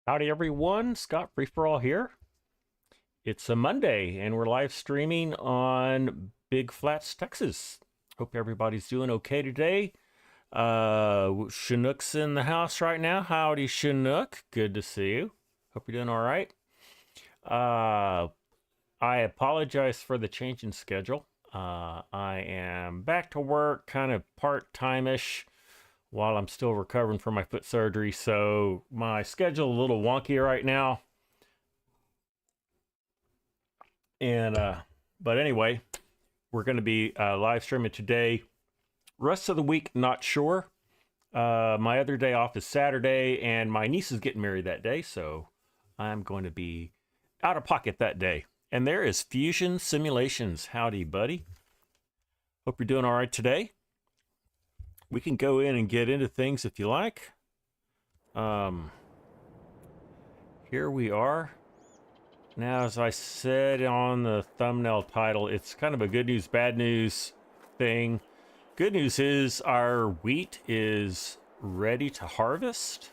Howdy everyone, ScottFreeforall here. It's a Monday and we're live streaming on Big Flats, Texas. Hope everybody's doing okay today. Chinook's in the house right now. Howdy Chinook, good to see you. Hope you're doing all right. I apologize for the change in schedule. I am back to work kind of part-time-ish while I'm still recovering from my foot surgery. So my schedule a little wonky right now. And but anyway, we're going to be live streaming today. Rest of the week, not sure. My other day off is Saturday, and my niece is getting married that day, so I'm going to be out of pocket that day. And there is Fusion Simulations. Howdy, buddy. Hope you're doing all right today. We can go in and get into things if you like. Here we are. Now, as I said on the thumbnail title, it's kind of a good news, bad news thing. Good news is our wheat is ready to harvest.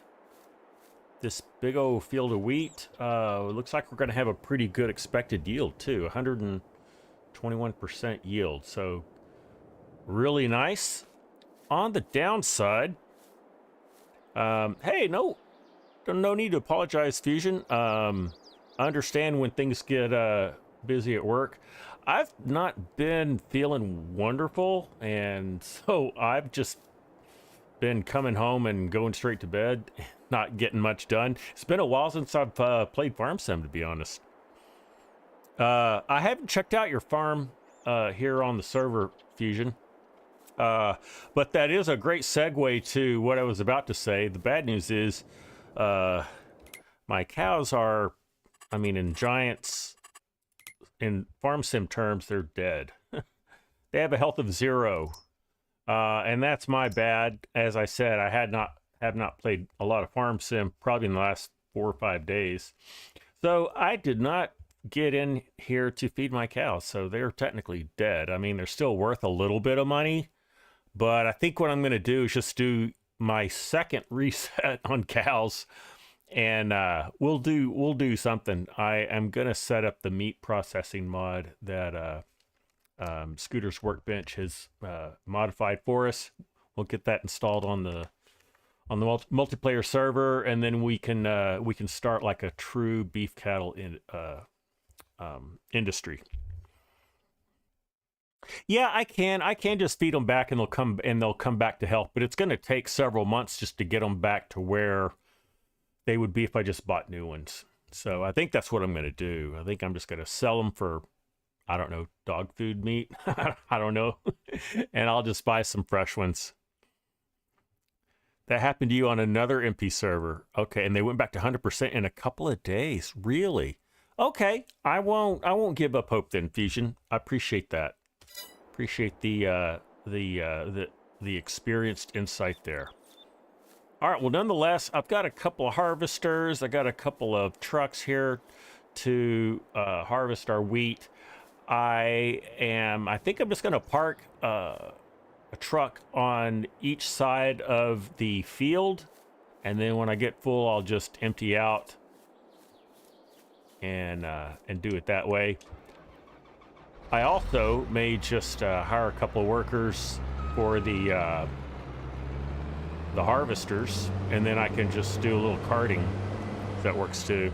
This big old field of wheat, looks like we're going to have a pretty good expected yield too, 121% yield. So really nice. On the downside, hey, no need to apologize, Fusion. I understand when things get busy at work. I've not been feeling wonderful, and so I've just been coming home and going straight to bed, not getting much done. It's been a while since I've played Farm Sim, to be honest. I haven't checked out your farm here on the server, Fusion. But that is a great segue to what I was about to say. The bad news is my cows are, I mean, in Farm Sim terms, they're dead. They have a health of 0. And that's my bad. As I said, I have not played a lot of Farm Sim probably in the last 4 or 5 days. So I did not get in here to feed my cows. So they're technically dead. I mean, they're still worth a little bit of money. But I think what I'm going to do is just do my second reset on cows, and we'll do something. I am going to set up the meat processing mod that Scooter's Workbench has modified for us. We'll get that installed on the multiplayer server, and then we can start like a true beef cattle industry. Yeah, I can just feed them back and they'll come back to health, but it's going to take several months just to get them back to where they would be if I just bought new ones. So I think that's what I'm going to do. I think I'm just going to sell them for, I don't know, dog food meat. I don't know. And I'll just buy some fresh ones. That happened to you on another MP server. Okay, and they went back to 100% in a couple of days. Really? Okay, I won't give up hope then, Fusion. I appreciate that. Appreciate the experienced insight there. All right, well, nonetheless, I've got a couple of harvesters. I got a couple of trucks here to harvest our wheat. I think I'm just going to park a truck on each side of the field, and then when I get full, I'll just empty out and do it that way. I also may just hire a couple of workers for the harvesters, and then I can just do a little carting. That works too.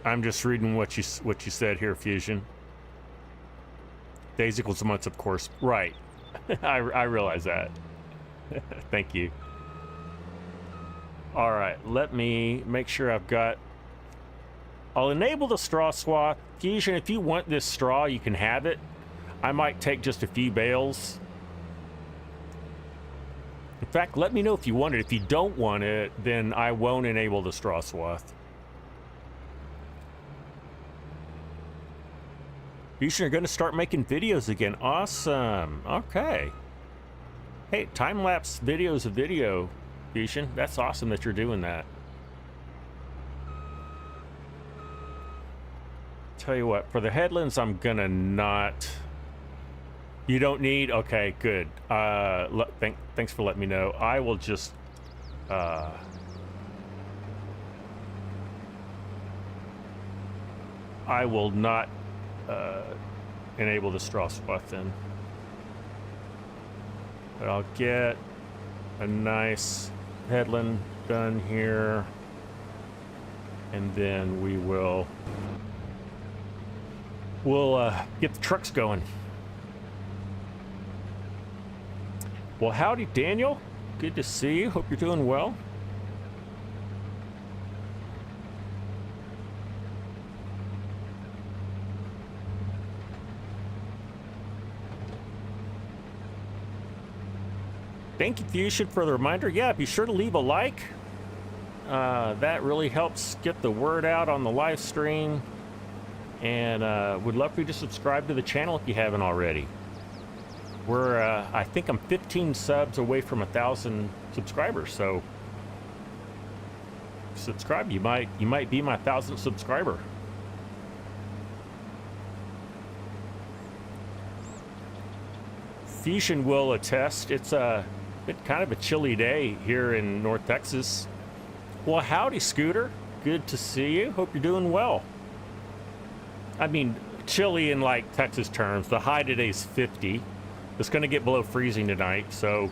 I'm just reading what you said here, Fusion. Days equals months, of course. Right. I realize that. Thank you. All right, let me make sure I've got. I'll enable the straw swath. Fusion, if you want this straw, you can have it. I might take just a few bales. In fact, let me know if you want it. If you don't want it, then I won't enable the straw swath. Fusion, you're going to start making videos again. Awesome. Okay. Hey, time-lapse videos of video, Fusion. That's awesome that you're doing that. Tell you what, for the headlands, I'm gonna not. You don't need. Okay, good. Thanks for letting me know. I will just I will not enable the straw swath in. But I'll get a nice headland done here. And then we'll get the trucks going. Well, howdy, Daniel. Good to see you. Hope you're doing well. Thank you, Fusion, for the reminder. Yeah, be sure to leave a like. That really helps get the word out on the live stream. And would love for you to subscribe to the channel if you haven't already. We're, I think I'm 15 subs away from 1,000 subscribers. So subscribe. You might be my 1,000th subscriber. Fusion will attest. It's been kind of a chilly day here in North Texas. Well, howdy, Scooter. Good to see you. Hope you're doing well. I mean, chilly in like Texas terms. The high today's 50. It's going to get below freezing tonight. So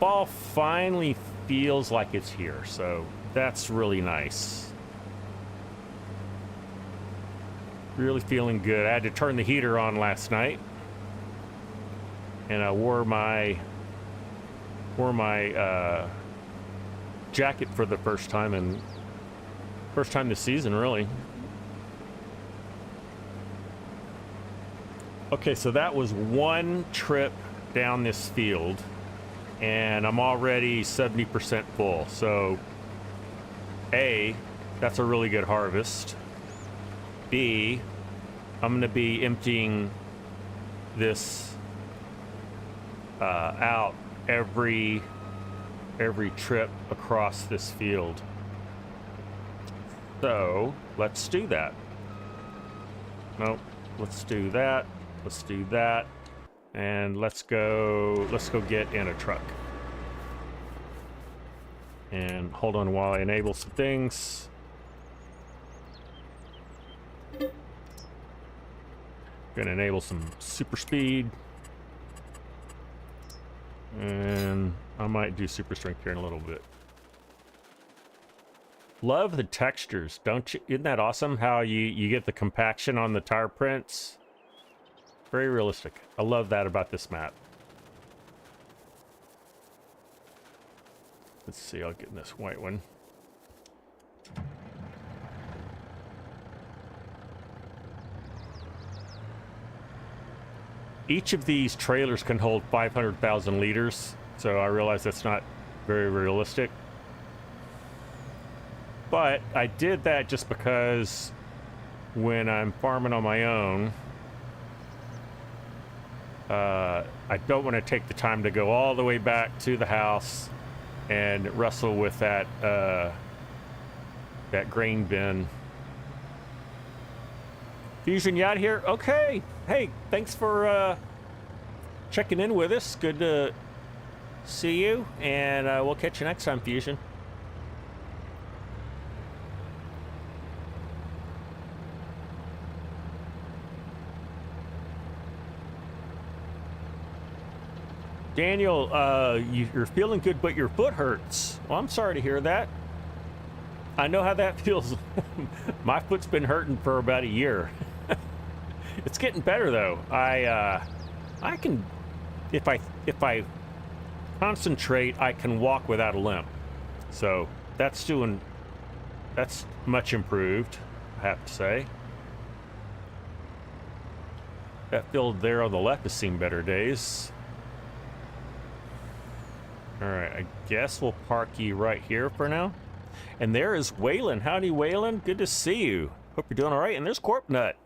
fall finally feels like it's here. So that's really nice. Really feeling good. I had to turn the heater on last night. And I wore my jacket for the first time this season, really. Okay, so that was one trip down this field, and I'm already 70% full. So, A, that's a really good harvest. B, I'm going to be emptying this out every trip across this field. So let's do that. Nope, let's do that. Let's do that, and let's go get in a truck. And hold on while I enable some things. Gonna enable some super speed. And I might do super strength here in a little bit. Love the textures, don't you? Isn't that awesome how you get the compaction on the tire prints? Very realistic. I love that about this map. Let's see, I'll get in this white one. Each of these trailers can hold 500,000 liters, so I realize that's not very realistic. But I did that just because when I'm farming on my own, I don't want to take the time to go all the way back to the house and wrestle with that grain bin. Fusion, you out here? Okay. Hey, thanks for checking in with us. Good to see you, and we'll catch you next time, Fusion. Daniel, you're feeling good, but your foot hurts. Well, I'm sorry to hear that. I know how that feels. My foot's been hurting for about a year. It's getting better though. I can, if I concentrate, I can walk without a limp. So that's much improved, I have to say. That field there on the left has seen better days. All right, I guess we'll park you right here for now. And there is Waylon. Howdy, Waylon. Good to see you. Hope you're doing all right. And there's Corp Nut.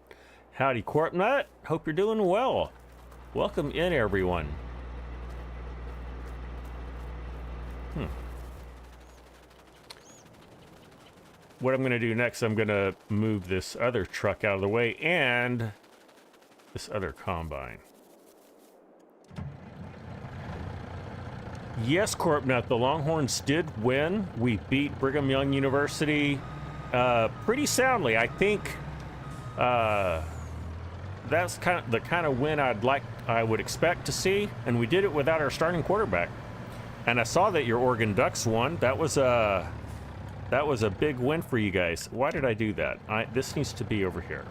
Howdy, Corp Nut. Hope you're doing well. Welcome in, everyone. What I'm going to do next, I'm going to move this other truck out of the way and this other combine. Yes, Corpnut, the Longhorns did win. We beat Brigham Young University pretty soundly. I think that's the kind of win I would expect to see, and we did it without our starting quarterback. And I saw that your Oregon Ducks won. That was a big win for you guys. Why did I do that? This needs to be over here.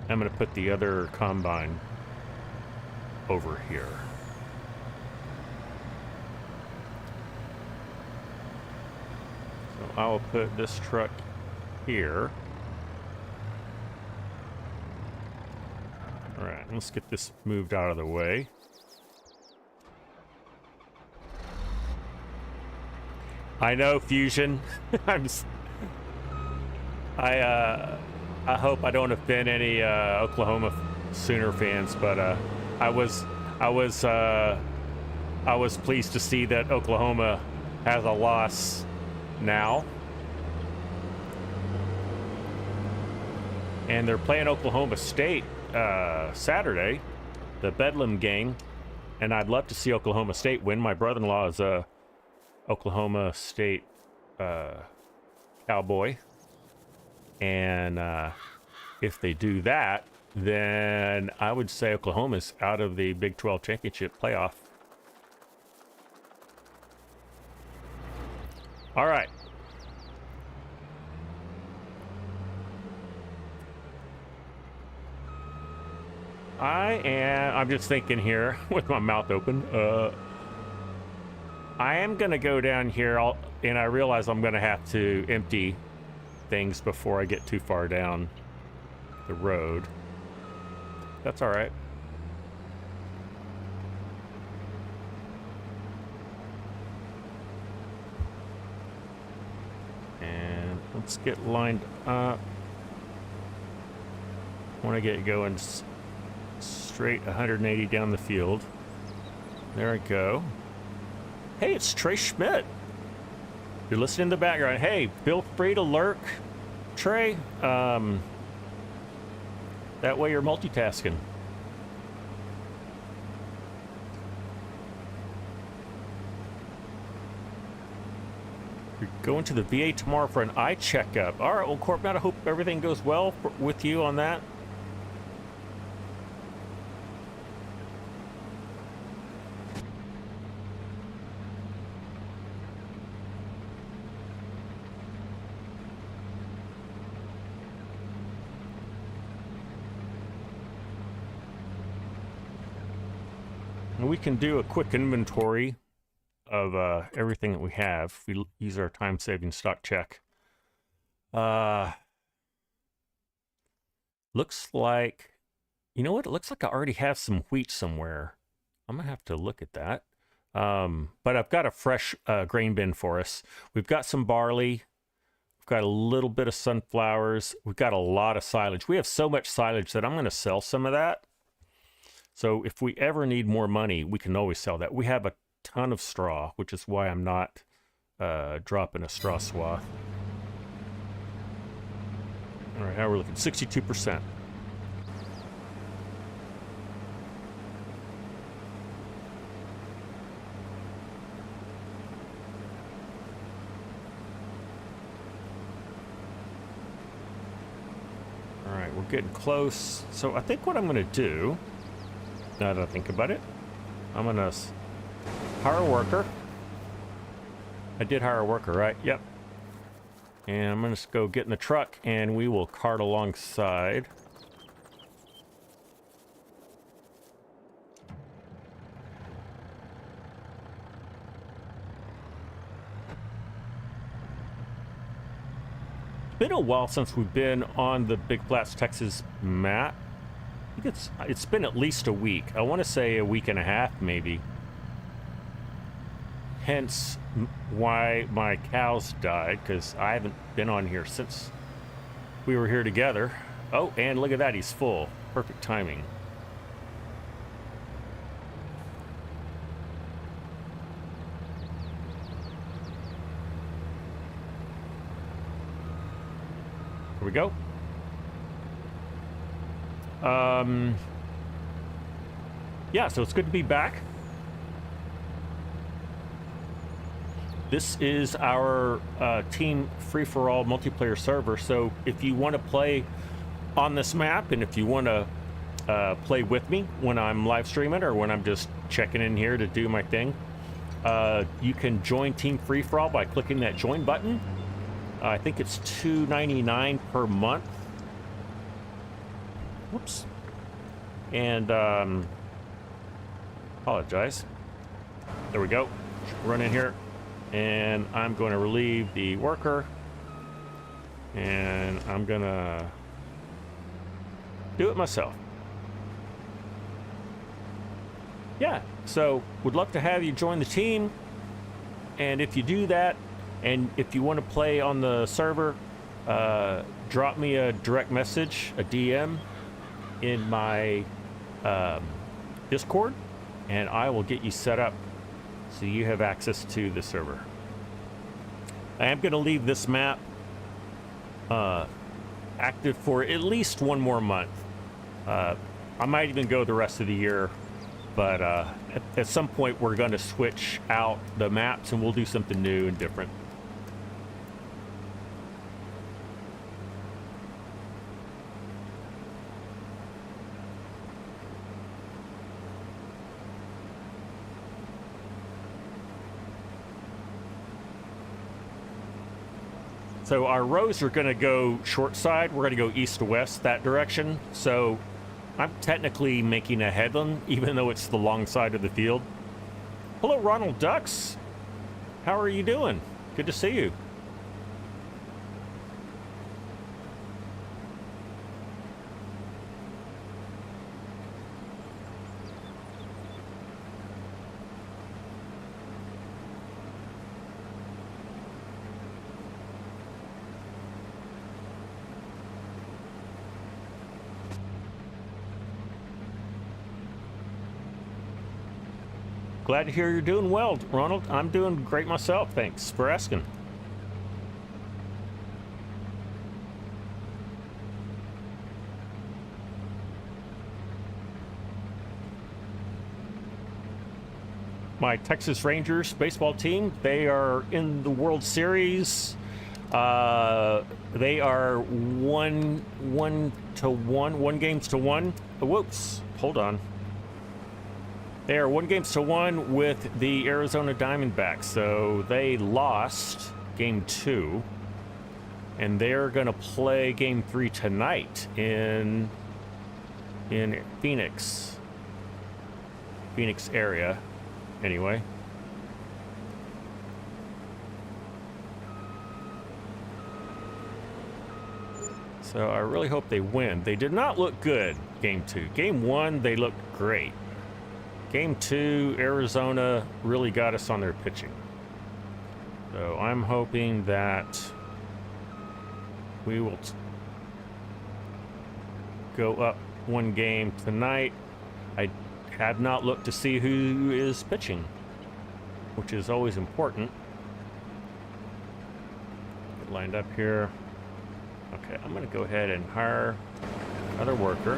I'm going to put the other combine over here. So I'll put this truck here. All right, let's get this moved out of the way. I know, Fusion. I hope I don't offend any Oklahoma Sooner fans, but I was pleased to see that Oklahoma has a loss now, and they're playing Oklahoma State Saturday, the Bedlam game, and I'd love to see Oklahoma State win. My brother-in-law is a Oklahoma State Cowboy, and if they do that, then I would say Oklahoma's out of the Big 12 championship playoff. All right. I'm just thinking here with my mouth open. I am going to go down here, and I realize I'm going to have to empty things before I get too far down the road. That's all right. And let's get lined up. I want to get going straight 180 down the field. There we go. Hey, it's Trey Schmidt. You're listening in the background. Hey, feel free to lurk, Trey. That way you're multitasking. You're going to the VA tomorrow for an eye checkup. All right, well, Corpnet, I hope everything goes well with you on that. We can do a quick inventory of everything that we have. If we use our time-saving stock check. Looks like, you know what? It looks like I already have some wheat somewhere. I'm gonna have to look at that. But I've got a fresh grain bin for us. We've got some barley. We've got a little bit of sunflowers. We've got a lot of silage. We have so much silage that I'm going to sell some of that. So if we ever need more money, we can always sell that. We have a ton of straw, which is why I'm not dropping a straw swath. All right, how we're looking? 62%. All right, we're getting close. So I think what I'm going to do, now that I think about it, I'm going to hire a worker. I did hire a worker, right? Yep. And I'm going to just go get in the truck and we will cart alongside. It's been a while since we've been on the Big Flats, Texas map. I think it's been at least a week. I want to say a week and a half, maybe. Hence why my cows died, because I haven't been on here since we were here together. Oh, and look at that, he's full. Perfect timing. Here we go. Yeah, so it's good to be back. this is our Team Free-for-All multiplayer server. So if you want to play on this map, and if you want to play with me when I'm live streaming or when I'm just checking in here to do my thing, you can join Team Free-for-All by clicking that join button. I think it's $2.99 per month. Whoops. And apologize. There we go. Run in here, and I'm going to relieve the worker, and I'm gonna do it myself. Yeah, so would love to have you join the team, and if you do that, and if you want to play on the server, drop me a direct message, a DM in my Discord, and I will get you set up so you have access to the server. I am going to leave this map active for at least one more month. I might even go the rest of the year, but at some point we're going to switch out the maps and we'll do something new and different. So our rows are going to go short side. We're going to go east to west, that direction. So I'm technically making a headland, even though it's the long side of the field. Hello, Ronald Ducks. How are you doing? Good to see you. Glad to hear you're doing well, Ronald. I'm doing great myself. Thanks for asking. My Texas Rangers baseball team, they are in the World Series. They are one games to one. Whoops, hold on. They are 1-1 with the Arizona Diamondbacks, so they lost Game 2, and they're going to play Game 3 tonight in Phoenix area, anyway. So I really hope they win. They did not look good, Game 2. Game 1, they looked great. Game 2, Arizona really got us on their pitching. So I'm hoping that we will go up 1 game tonight. I have not looked to see who is pitching, which is always important. Get lined up here. Okay, I'm going to go ahead and hire another worker.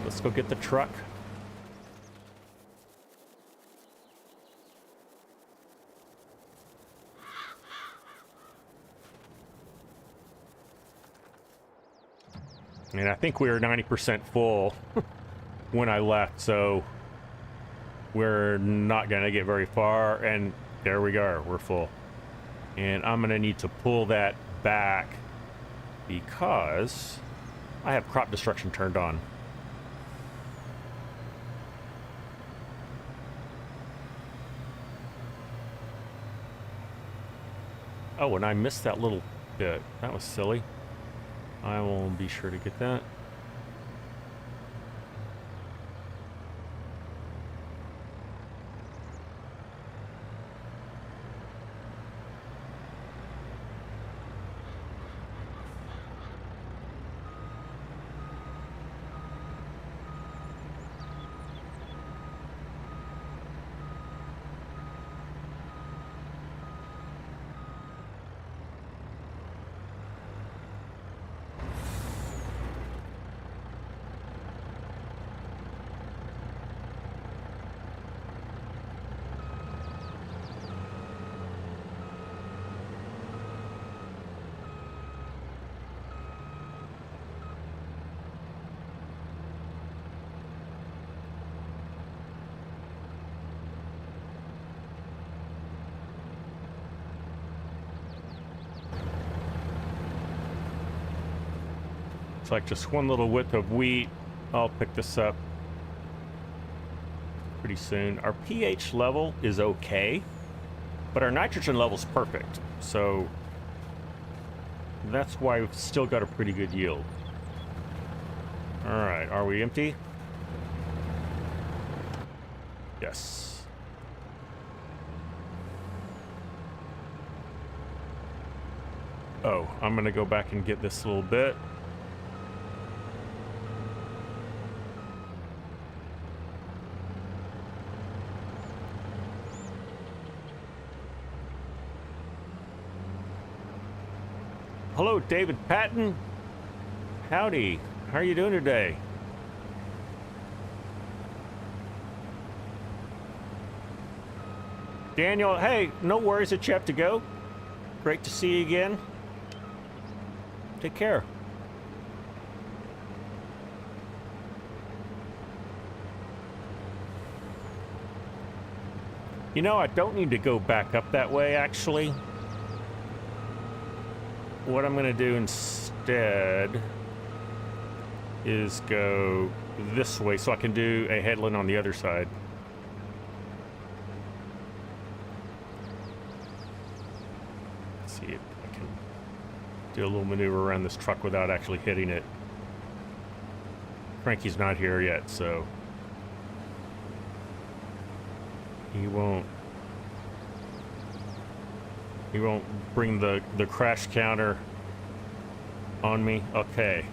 Let's go get the truck. And I think we were 90% full when I left, so we're not going to get very far. And there we go, we're full. And I'm going to need to pull that back because I have crop destruction turned on. Oh, and I missed that little bit. That was silly. I will be sure to get that. It's like just one little width of wheat. I'll pick this up pretty soon. Our pH level is okay, but our nitrogen level is perfect. So that's why we've still got a pretty good yield. All right, are we empty? Yes. Oh, I'm gonna go back and get this little bit. Hello, David Patton. Howdy. How are you doing today? Daniel, hey, no worries that you have to go. Great to see you again. Take care. You know, I don't need to go back up that way, actually. What I'm going to do instead is go this way so I can do a headland on the other side. Let's see if I can do a little maneuver around this truck without actually hitting it. Frankie's not here yet, so he won't bring the crash counter on me. Okay.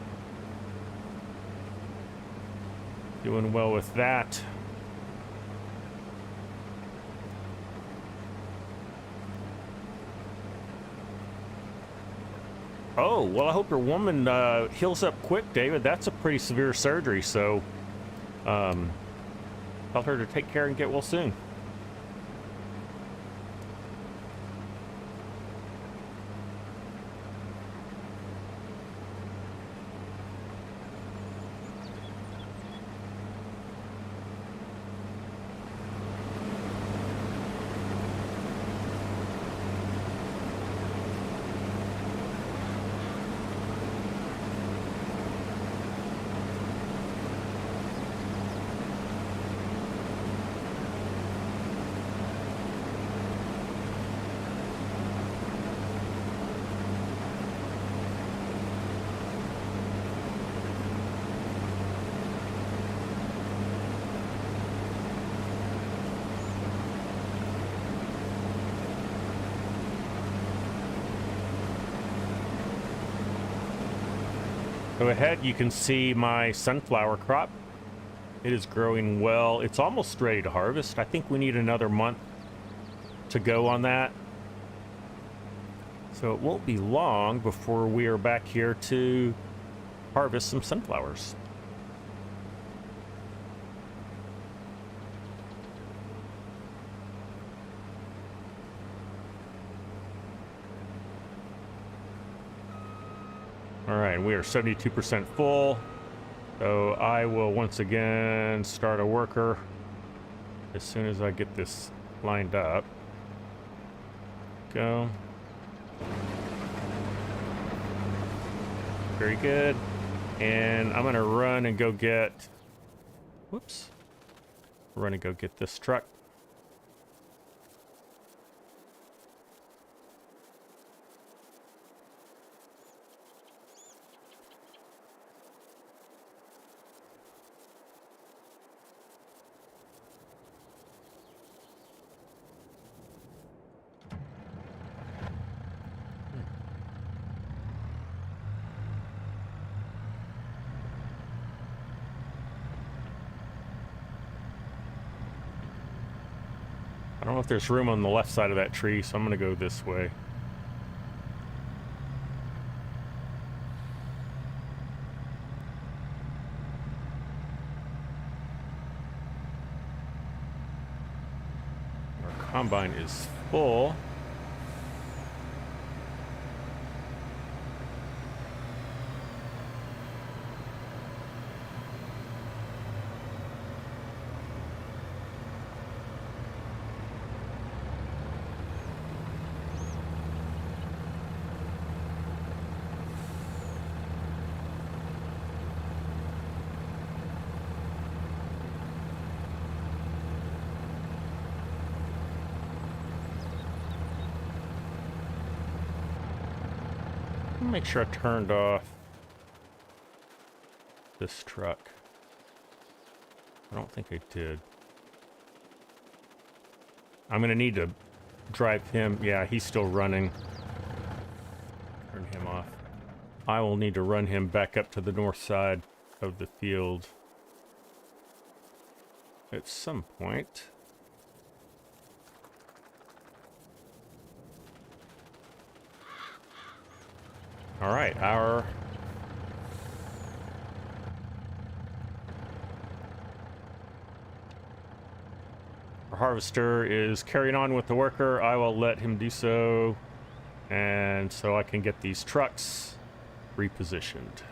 Doing well with that. Oh, well, I hope your woman heals up quick, David. That's a pretty severe surgery, so tell her to take care and get well soon. So ahead you can see my sunflower crop. It is growing well. It's almost ready to harvest. I think we need another month to go on that. So it won't be long before we are back here to harvest some sunflowers. All right, we are 72% full. So I will once again start a worker as soon as I get this lined up. Go. Very good. And I'm gonna run and go get, whoops. Run and go get this truck. I don't know if there's room on the left side of that tree, so I'm going to go this way. Our combine is full. to make sure I turned off this truck. I don't think I did. I'm going to need to drive him. Yeah, he's still running. Turn him off. I will need to run him back up to the north side of the field at some point. All right, our harvester is carrying on with the worker. I will let him do so, and so I can get these trucks repositioned.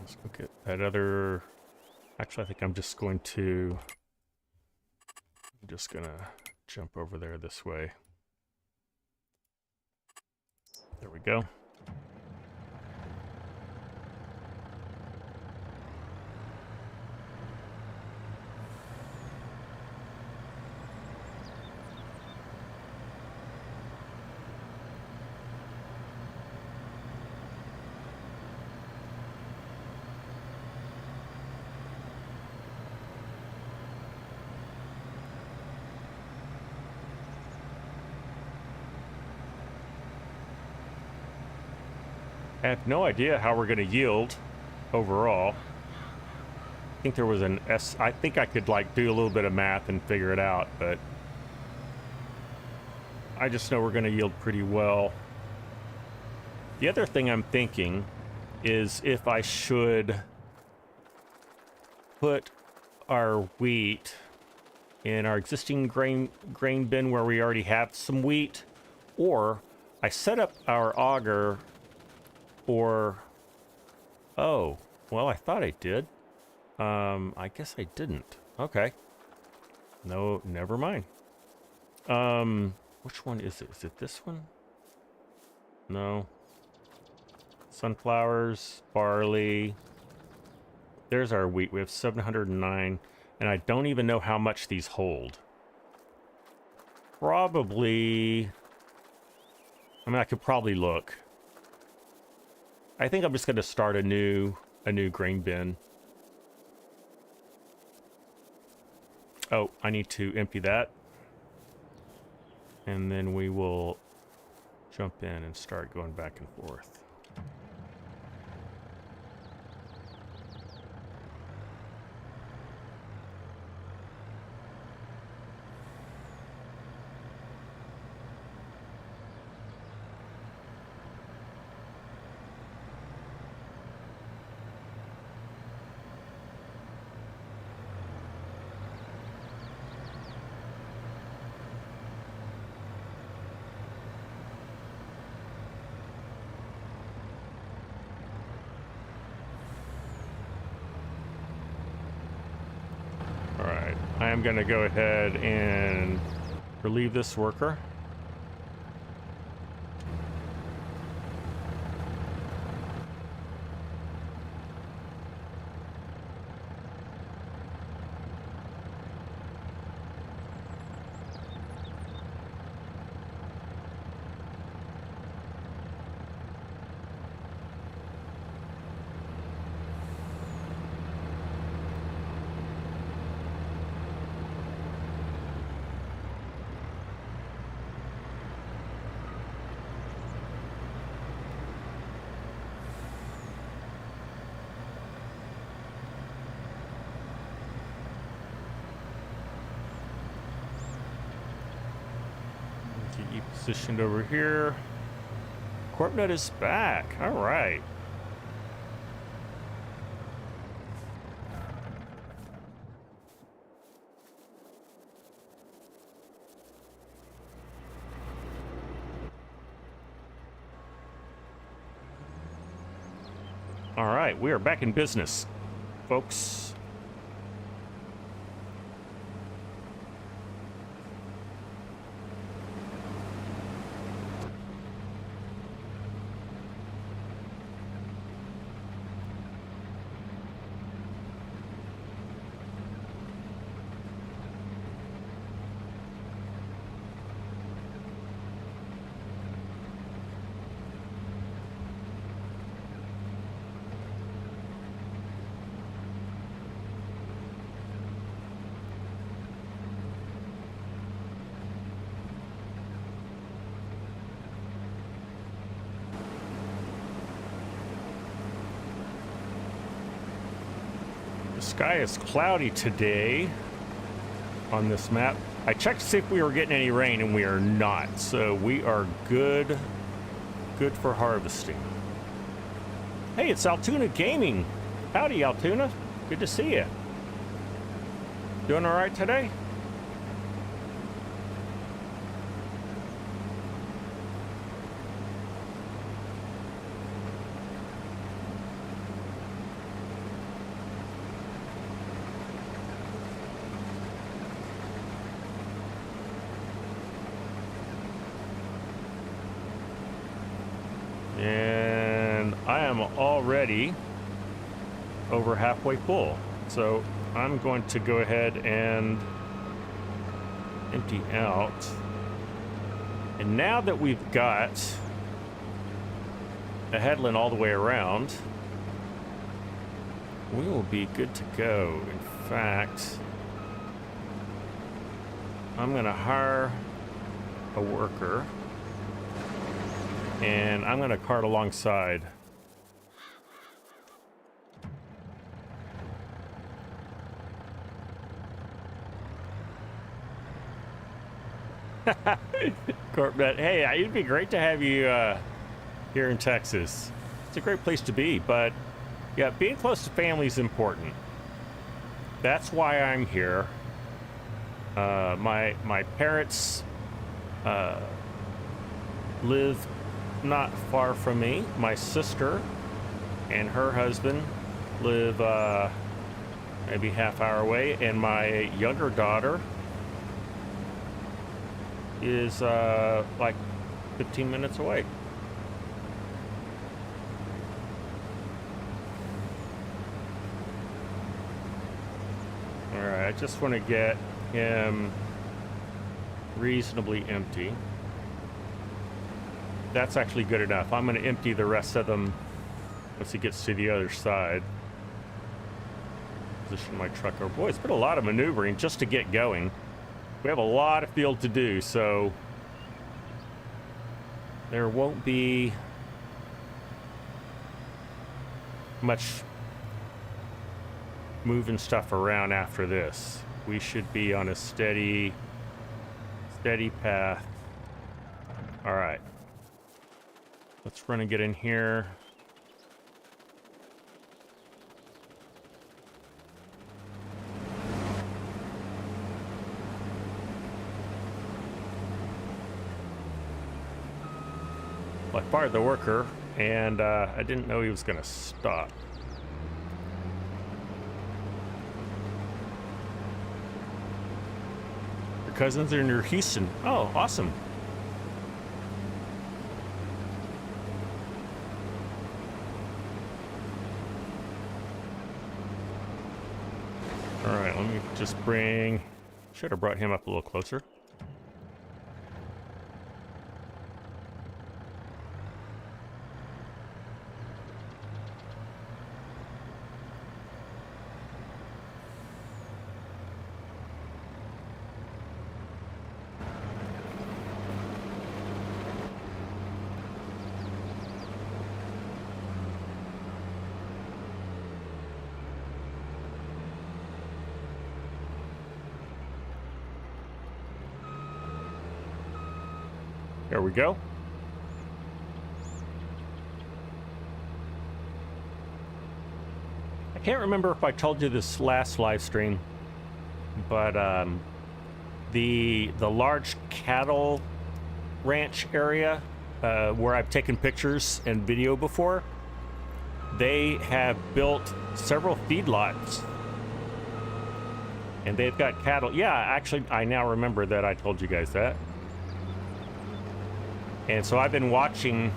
Let's look at that other. Actually, I think I'm just going to jump over there this way. There we go. I have no idea how we're going to yield overall. I think there was an S. I think I could like do a little bit of math and figure it out, but I just know we're going to yield pretty well. The other thing I'm thinking is if I should put our wheat in our existing grain bin where we already have some wheat, or I set up our auger. Or, oh, well, I thought I did. I guess I didn't. Okay. No, never mind. Which one is it? Is it this one? No. Sunflowers, barley. There's our wheat. We have 709, and I don't even know how much these hold. Probably, I mean, I could probably look. I think I'm just going to start a new grain bin. Oh, I need to empty that. And then we will jump in and start going back and forth. I am going to go ahead and relieve this worker. Positioned over here. Corp nut is back. All right. All right, we are back in business, folks. The sky is cloudy today on this map. I checked to see if we were getting any rain, and we are not. So we are good for harvesting. Hey, it's Altoona Gaming. Howdy, Altoona. Good to see you. Doing all right today? And I am already over halfway full. So I'm going to go ahead and empty out. And now that we've got a headland all the way around, we will be good to go. In fact, I'm going to hire a worker, and I'm going to cart alongside. Corpnet, hey, it'd be great to have you here in Texas. It's a great place to be, but yeah, being close to family is important. That's why I'm here. My parents live not far from me. My sister and her husband live maybe half hour away, and my younger daughter is like 15 minutes away. All right, I just want to get him reasonably empty. That's actually good enough. I'm going to empty the rest of them once he gets to the other side. Position my truck over. Boy, it's been a lot of maneuvering just to get going. We have a lot of field to do, so there won't be much moving stuff around after this. We should be on a steady path. All right. Let's run and get in here. Well, I fired the worker, and I didn't know he was going to stop. Your cousins are near Houston. Oh, awesome. All right, let me just bring... Should have brought him up a little closer. There we go. I can't remember if I told you this last live stream, but the large cattle ranch area where I've taken pictures and video before, they have built several feedlots. And they've got cattle. Yeah, actually, I now remember that I told you guys that. And so I've been watching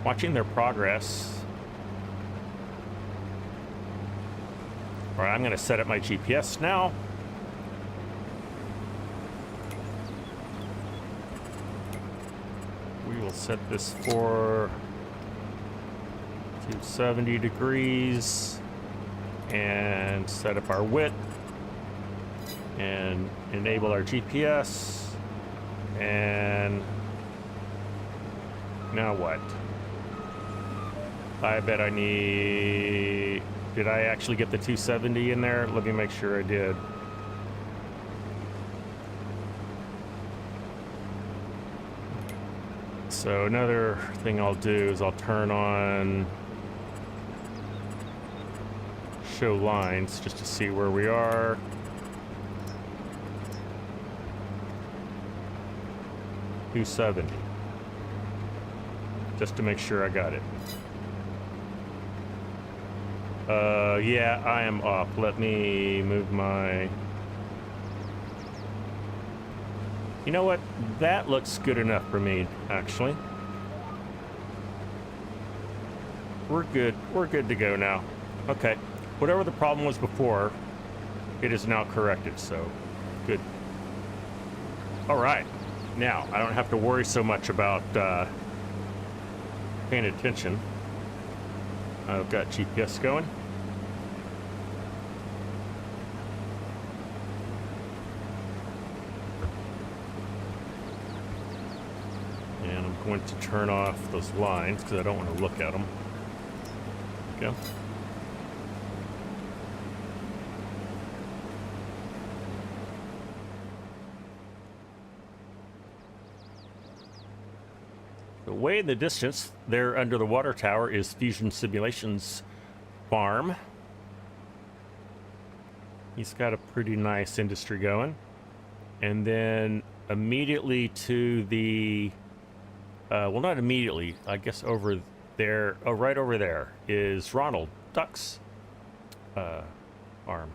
their progress. All right, I'm going to set up my GPS now. We will set this for 270 degrees and set up our width and enable our GPS. And now what? I bet I need... Did I actually get the 270 in there? Let me make sure I did. So another thing I'll do is I'll turn on show lines just to see where we are. $270. Just to make sure I got it. Yeah, I am off. Let me move my... You know what? That looks good enough for me, actually. We're good. We're good to go now. Okay. Whatever the problem was before, it is now corrected, so good. All right. Now, I don't have to worry so much about paying attention. I've got GPS going. And I'm going to turn off those lines because I don't want to look at them. There we go. Way in the distance, there under the water tower, is Fusion Simulations farm. He's got a pretty nice industry going. And then immediately to the, well, not immediately, I guess over there, oh, right over there is Ronald Duck's farm.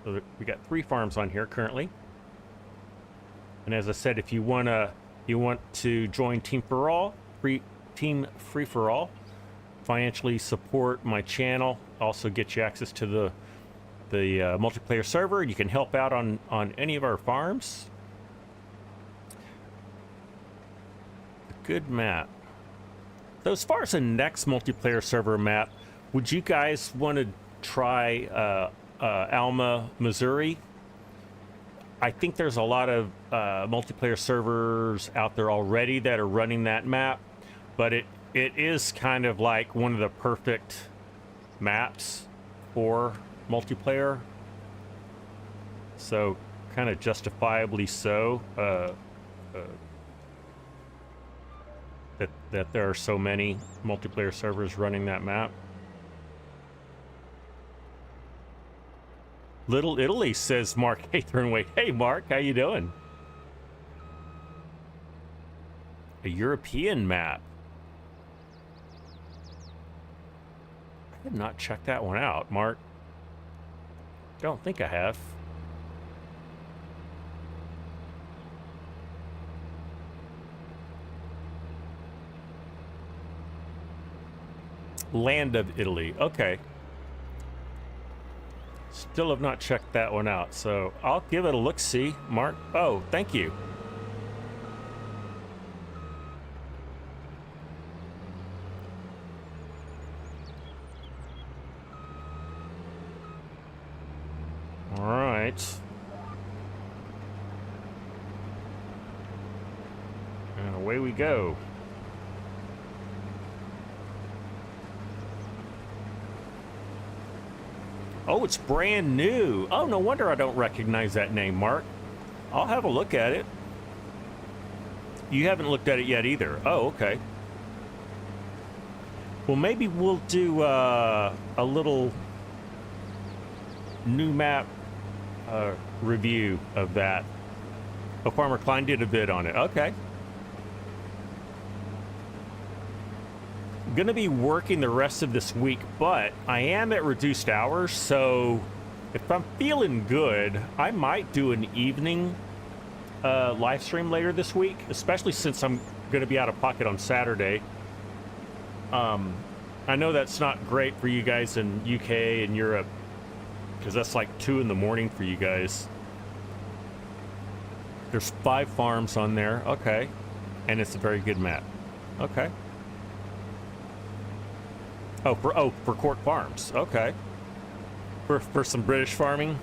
So we got 3 farms on here currently. And as I said, if you want to join Team FreeForall, financially support my channel, also get you access to the multiplayer server. You can help out on any of our farms. Good map. So as far as the next multiplayer server map, would you guys want to try Alma, Missouri? I think there's a lot of multiplayer servers out there already that are running that map, but it is kind of like one of the perfect maps for multiplayer. So kind of justifiably so that there are so many multiplayer servers running that map. Little Italy, says Mark Hathornway. Hey, Mark, how you doing? A European map. I did not check that one out, Mark. Don't think I have. Land of Italy. Okay. Still have not checked that one out, so I'll give it a look-see, Mark. Oh, thank you. All right. And away we go. Oh, it's brand new. Oh, no wonder I don't recognize that name, Mark. I'll have a look at it. You haven't looked at it yet either. Oh, okay. Well, maybe we'll do a little new map review of that. Oh, Farmer Klein did a bid on it. Okay. gonna be working the rest of this week, but I am at reduced hours, so if I'm feeling good, I might do an evening live stream later this week, especially since I'm gonna be out of pocket on Saturday. I know that's not great for you guys in UK and Europe, because that's like 2 in the morning for you guys. There's 5 farms on there, okay, and it's a very good map. Okay. Oh, for Court Farms. Okay. For some British farming.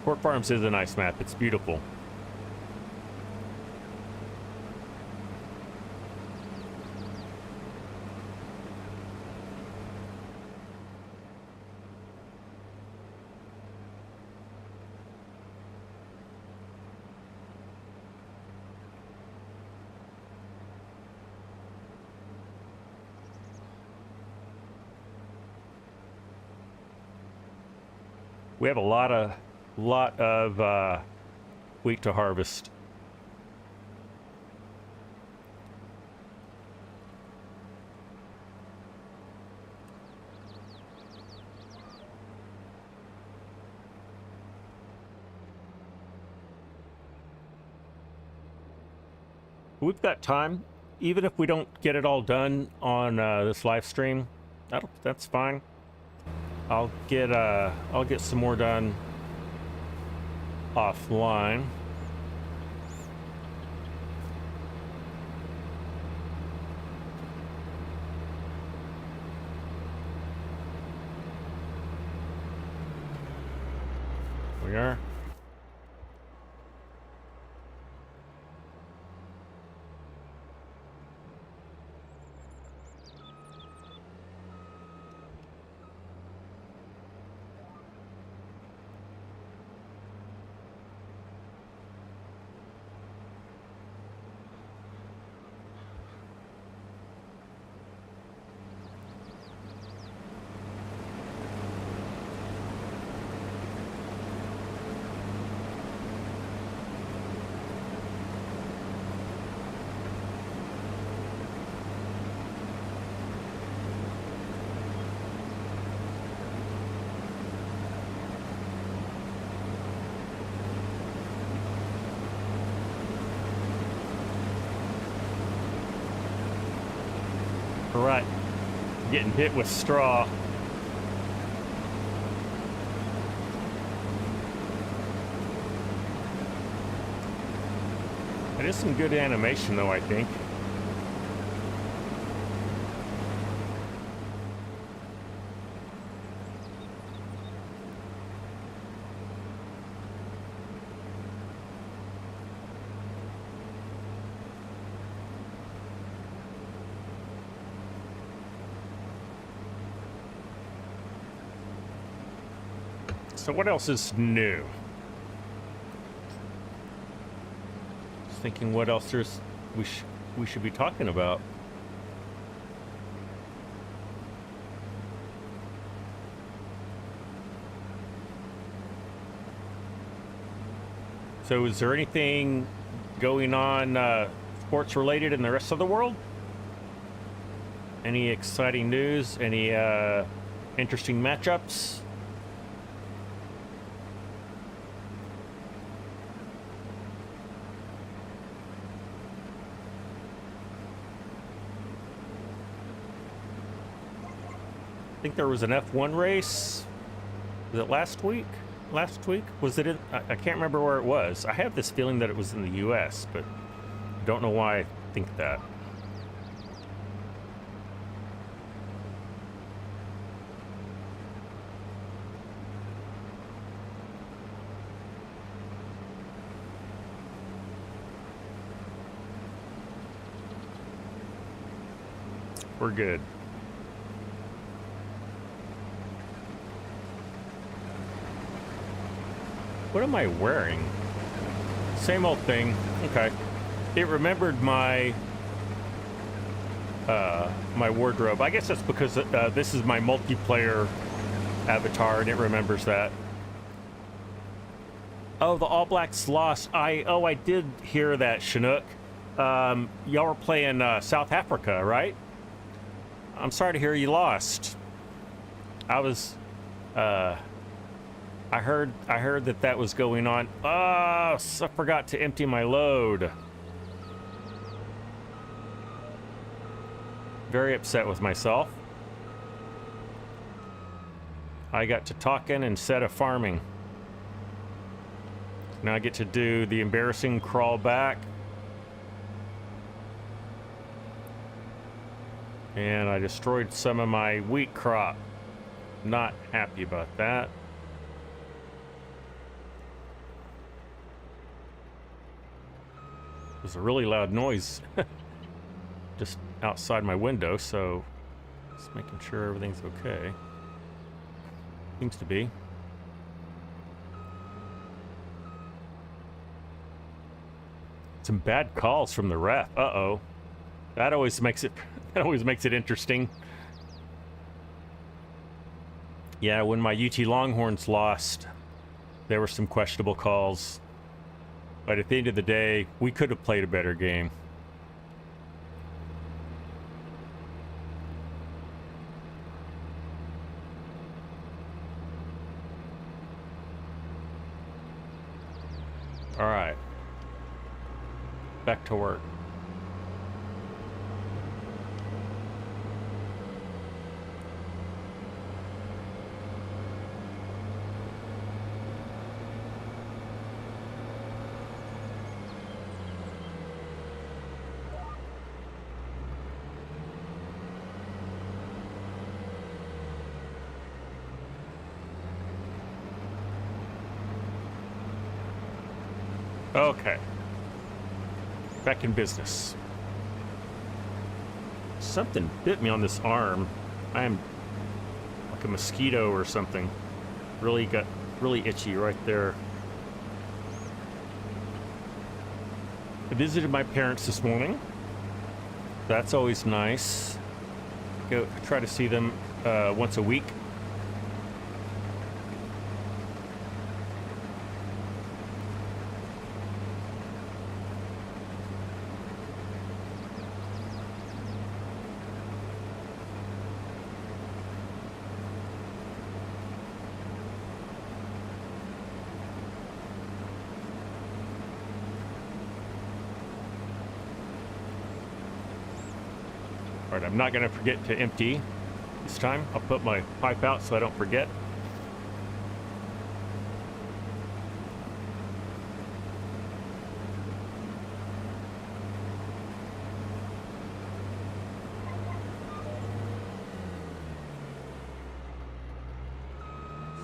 Court Farms is a nice map. It's beautiful. We have a lot of wheat to harvest. We've got time, even if we don't get it all done on this live stream. That's fine. I'll get some more done offline. We are. Right, getting hit with straw. It is some good animation though, I think. So what else is new? Just thinking what else we should be talking about. So is there anything going on sports related in the rest of the world? Any exciting news? Any interesting matchups? I think there was an F1 race. Was it last week? Last week? Was it in? I can't remember where it was. I have this feeling that it was in the US, but I don't know why I think that. We're good. What am I wearing? Same old thing. Okay. It remembered my my wardrobe. I guess that's because this is my multiplayer avatar and it remembers that. Oh, the All Blacks lost. I did hear that, Chinook. Y'all were playing South Africa, right? I'm sorry to hear you lost. I was, I heard that was going on. Oh, I forgot to empty my load. Very upset with myself. I got to talking instead of farming. Now I get to do the embarrassing crawl back. And I destroyed some of my wheat crop. Not happy about that. There's a really loud noise just outside my window, so just making sure everything's okay. Seems to be. Some bad calls from the ref. Uh-oh. That always makes it interesting. Yeah, when my UT Longhorns lost, there were some questionable calls. But at the end of the day, we could have played a better game. All right. Back to work. Okay. Back in business. Something bit me on this arm. I am like a mosquito or something. Really got really itchy right there. I visited my parents this morning. That's always nice. Go try to see them once a week. All right, I'm not going to forget to empty this time. I'll put my pipe out so I don't forget.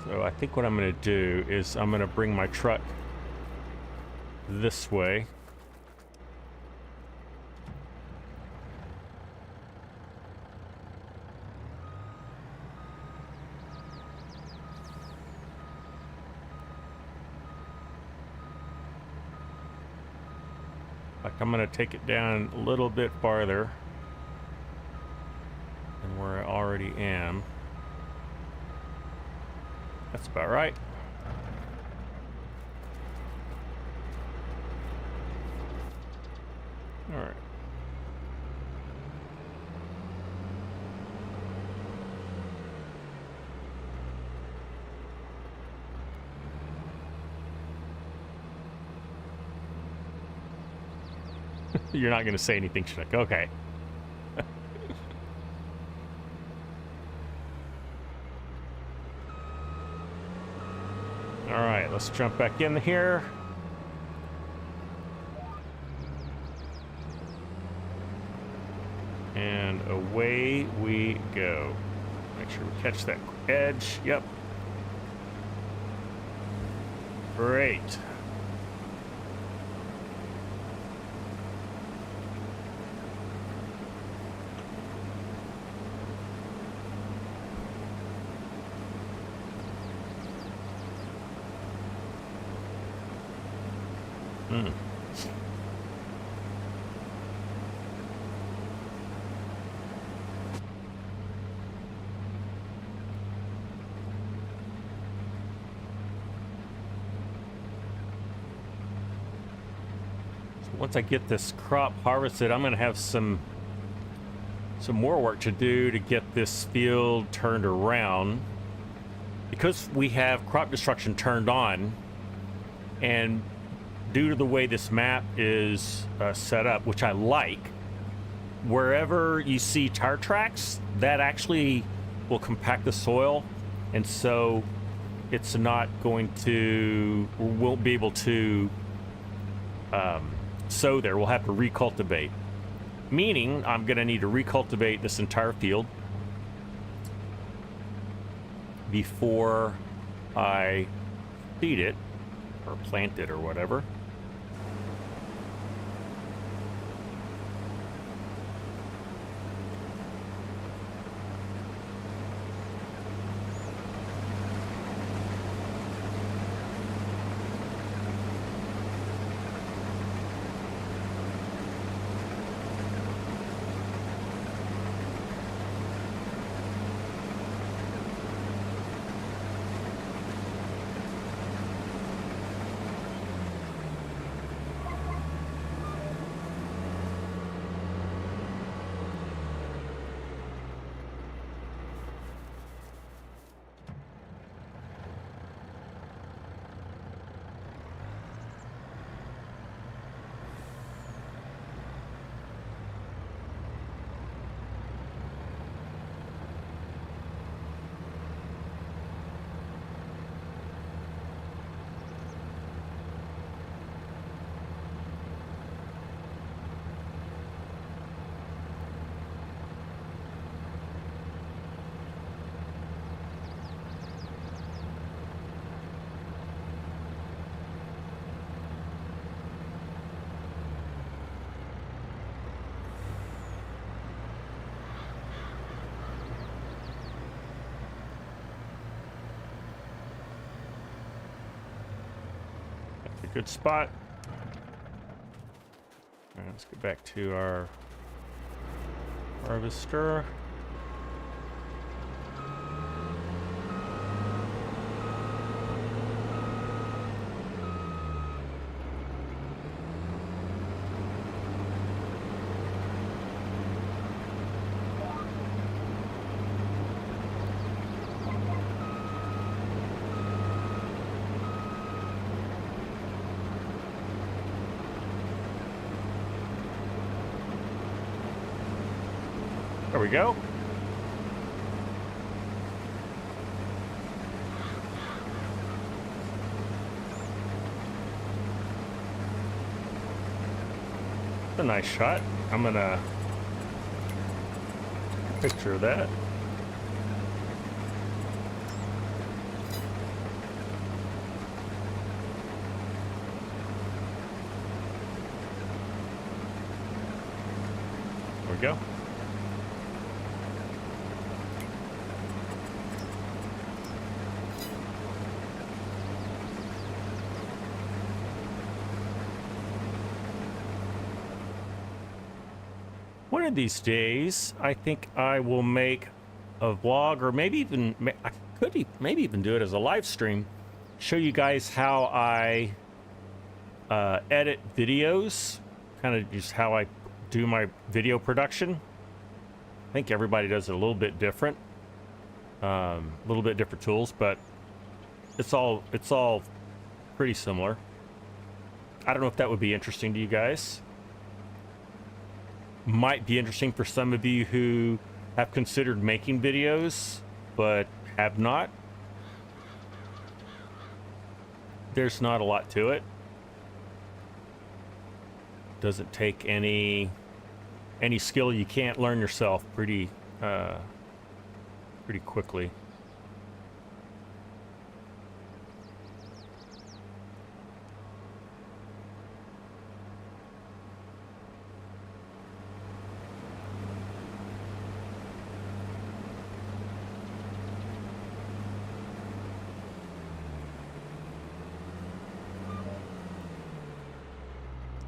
So I think what I'm going to do is I'm going to bring my truck this way. I'm going to take it down a little bit farther than where I already am. That's about right. All right. You're not going to say anything, Schnick. Okay. All right, let's jump back in here. And away we go. Make sure we catch that edge. Yep. Great. once I get this crop harvested, I'm going to have some more work to do to get this field turned around. Because we have crop destruction turned on, and due to the way this map is set up, which I like, wherever you see tire tracks, that actually will compact the soil, and so it's not going to, won't be able to sow there. We'll have to recultivate, meaning I'm going to need to recultivate this entire field before I feed it or plant it or whatever. Good spot. All right, let's get back to our harvester. There we go. A nice shot. I'm gonna picture that. There we go. One of these days, I think I will make a vlog, or maybe even I could maybe even do it as a live stream. Show you guys how I edit videos, kind of just how I do my video production. I think everybody does it a little bit different, tools, but it's all pretty similar. I don't know if that would be interesting to you guys. Might be interesting for some of you who have considered making videos but have not. There's not a lot to it. Doesn't take any skill you can't learn yourself pretty quickly.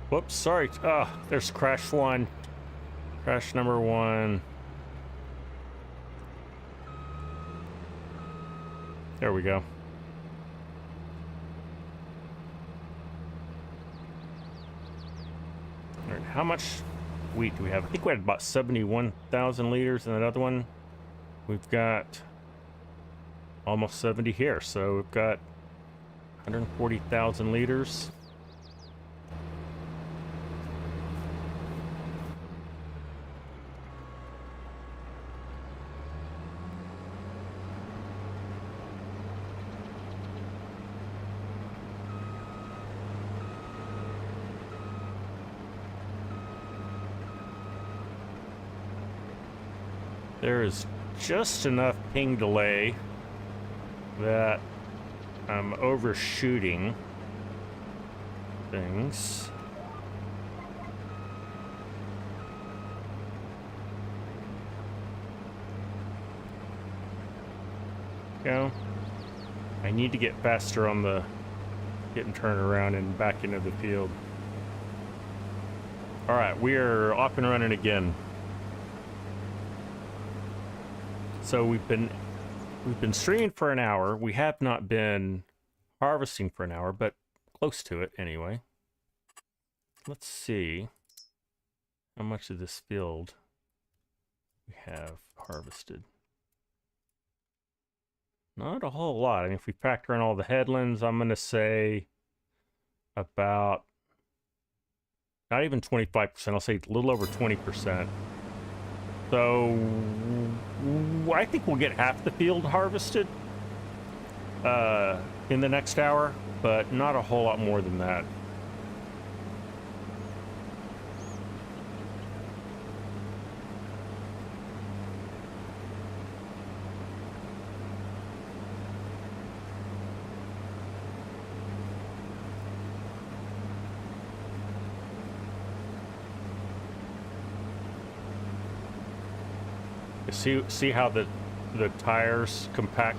Whoops, sorry. There's crash one. Crash number one. There we go. how much wheat do we have? I think we had about 71,000 liters in that other one. We've got almost 70 here, so we've got 140,000 liters. There is just enough ping delay that I'm overshooting things. Go. I need to get faster on the getting turned around and back into the field. All right, we are off and running again. So we've been streaming for an hour. We have not been harvesting for an hour, but close to it anyway. Let's see how much of this field we have harvested. Not a whole lot. I mean, if we factor in all the headlands, I'm going to say about not even 25%. I'll say a little over 20%. So I think we'll get half the field harvested in the next hour, but not a whole lot more than that. See how the tires compact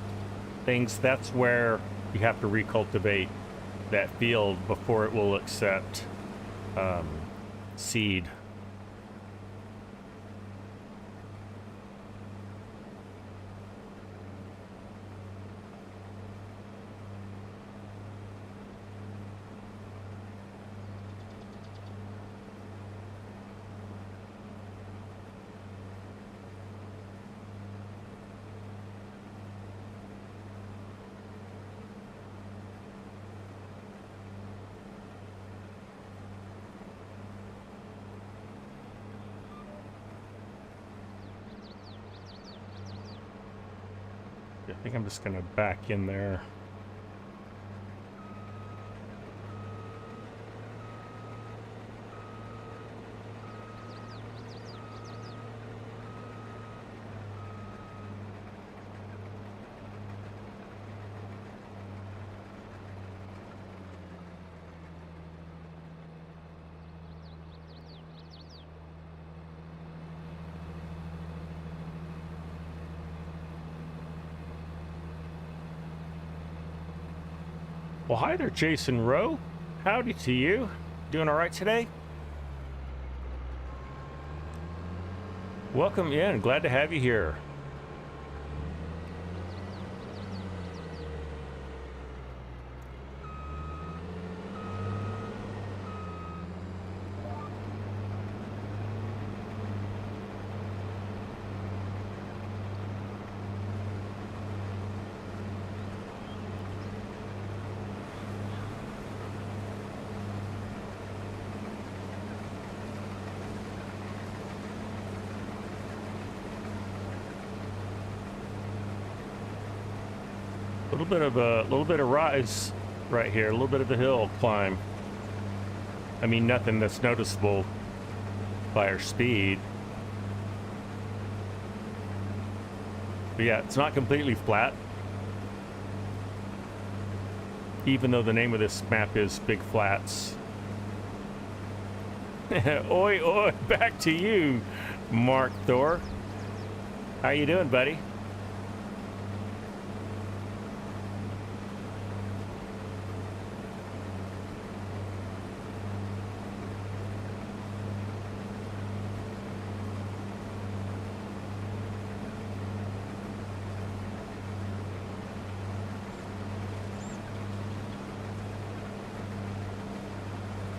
things? That's where you have to recultivate that field before it will accept seed. I think I'm just going to back in there. Well, hi there, Jason Rowe. Howdy to you. Doing all right today? Welcome in. Glad to have you here. A little bit of rise right here, a little bit of a hill climb. I mean, nothing that's noticeable by our speed. But yeah, it's not completely flat. Even though the name of this map is Big Flats. Oi, oi, back to you, Mark Thor. How you doing, buddy?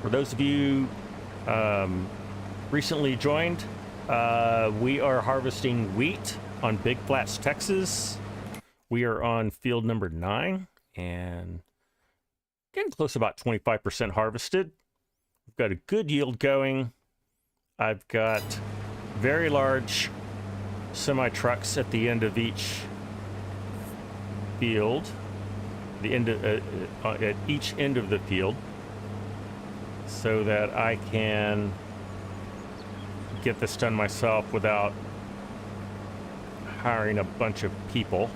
For those of you recently joined, we are harvesting wheat on Big Flats, Texas. We are on field number 9 and getting close to about 25% harvested. We've got a good yield going. I've got very large semi-trucks at the end of each field, the end of, at each end of the field, so that I can get this done myself without hiring a bunch of people.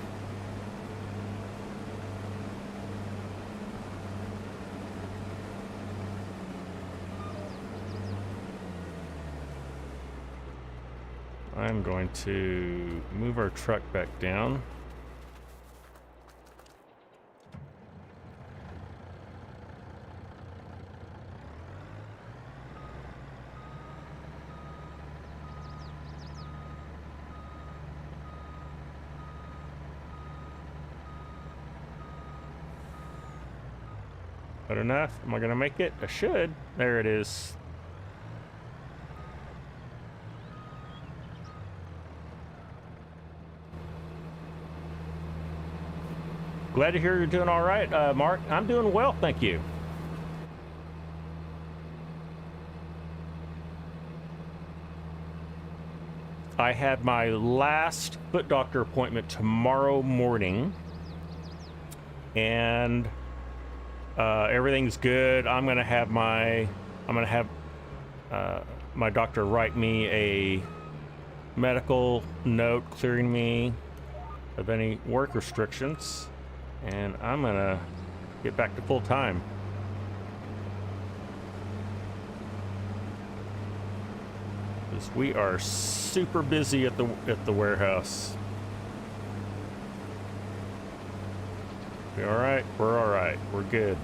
I'm going to move our truck back down. Good enough? Am I gonna make it? I should. There it is. Glad to hear you're doing all right, Mark. I'm doing well, thank you. I had my last foot doctor appointment tomorrow morning, and everything's good. I'm gonna have my doctor write me a medical note clearing me of any work restrictions, and I'm gonna get back to full time. Because we are super busy at the warehouse. We're all right. We're all right. We're good.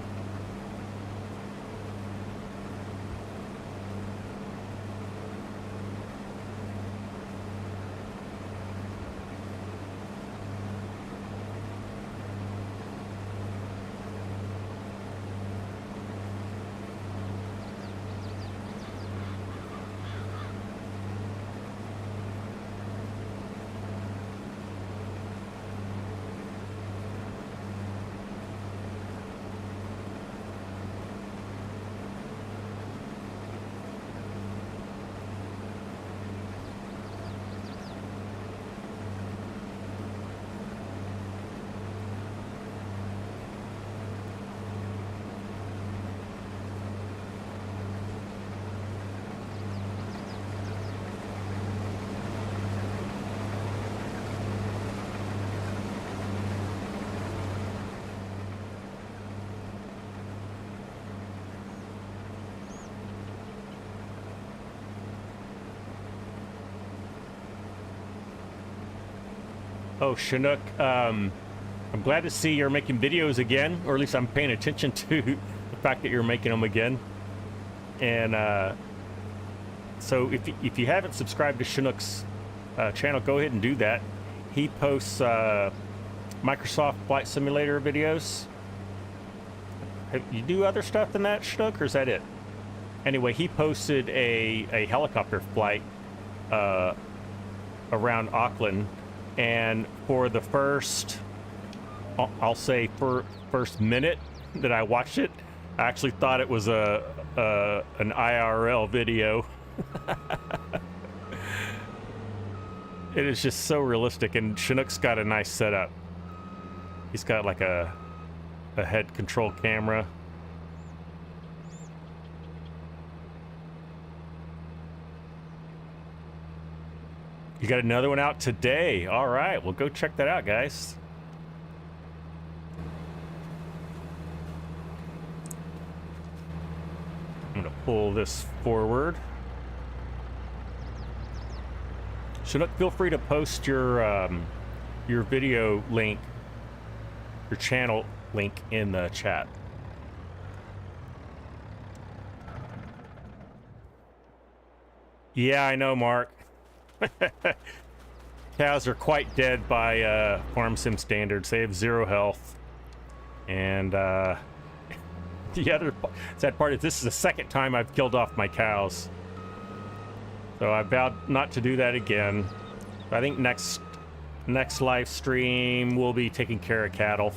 Oh, Chinook, I'm glad to see you're making videos again, or at least I'm paying attention to the fact that you're making them again. And so if you haven't subscribed to Chinook's channel, go ahead and do that. He posts Microsoft Flight Simulator videos. You do other stuff than that, Chinook, or is that it? Anyway, he posted a helicopter flight around Auckland. And for the first, I'll say first minute that I watched it, I actually thought it was an IRL video. It is just so realistic, and Chinook's got a nice setup. He's got like a head control camera. You got another one out today. All right, well, go check that out, guys. I'm gonna pull this forward. Chinook, feel free to post your video link, your channel link in the chat. Yeah, I know, Mark. Cows are quite dead by farm sim standards. They have 0 health, and the other sad part is this is the second time I've killed off my cows. So I vowed not to do that again. I think next live stream we'll be taking care of cattle.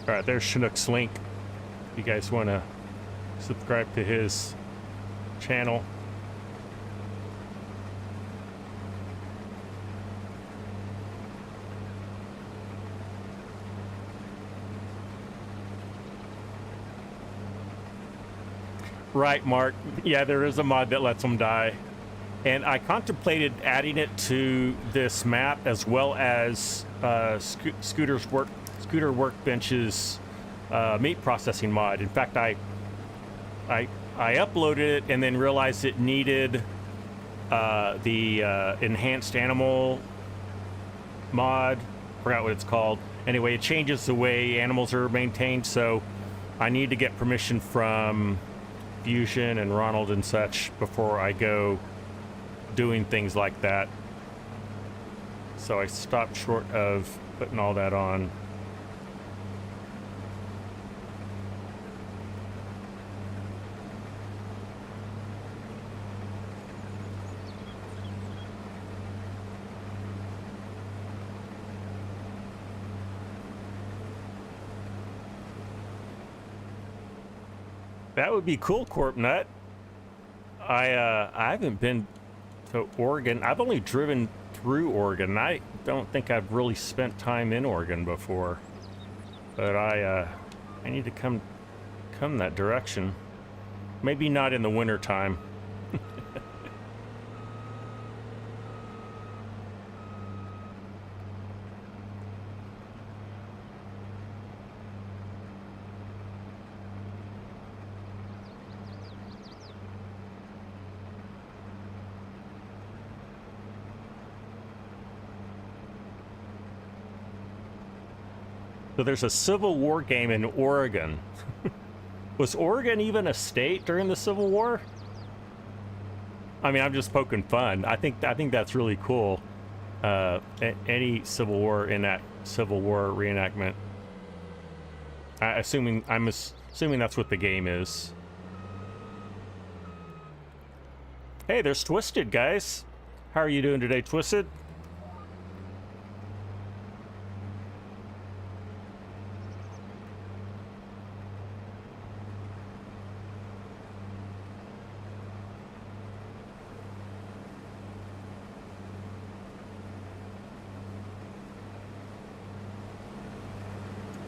All right, there's Chinook's link. If you guys want to subscribe to his channel. Right, Mark. Yeah, there is a mod that lets them die. And I contemplated adding it to this map as well as Scooter Workbench's meat processing mod. In fact, I uploaded it and then realized it needed the enhanced animal mod. Forgot what it's called. Anyway, it changes the way animals are maintained, so I need to get permission from Fusion and Ronald and such before I go doing things like that. So I stopped short of putting all that on. That would be cool, Corp Nut. I haven't been to Oregon. I've only driven through Oregon. I don't think I've really spent time in Oregon before. But I need to come that direction. Maybe not in the winter time. So there's a Civil War game in Oregon. Was Oregon even a state during the Civil War? I mean, I'm just poking fun. I think that's really cool. Any Civil War reenactment. I'm assuming that's what the game is. Hey, there's Twisted, guys. How are you doing today, Twisted?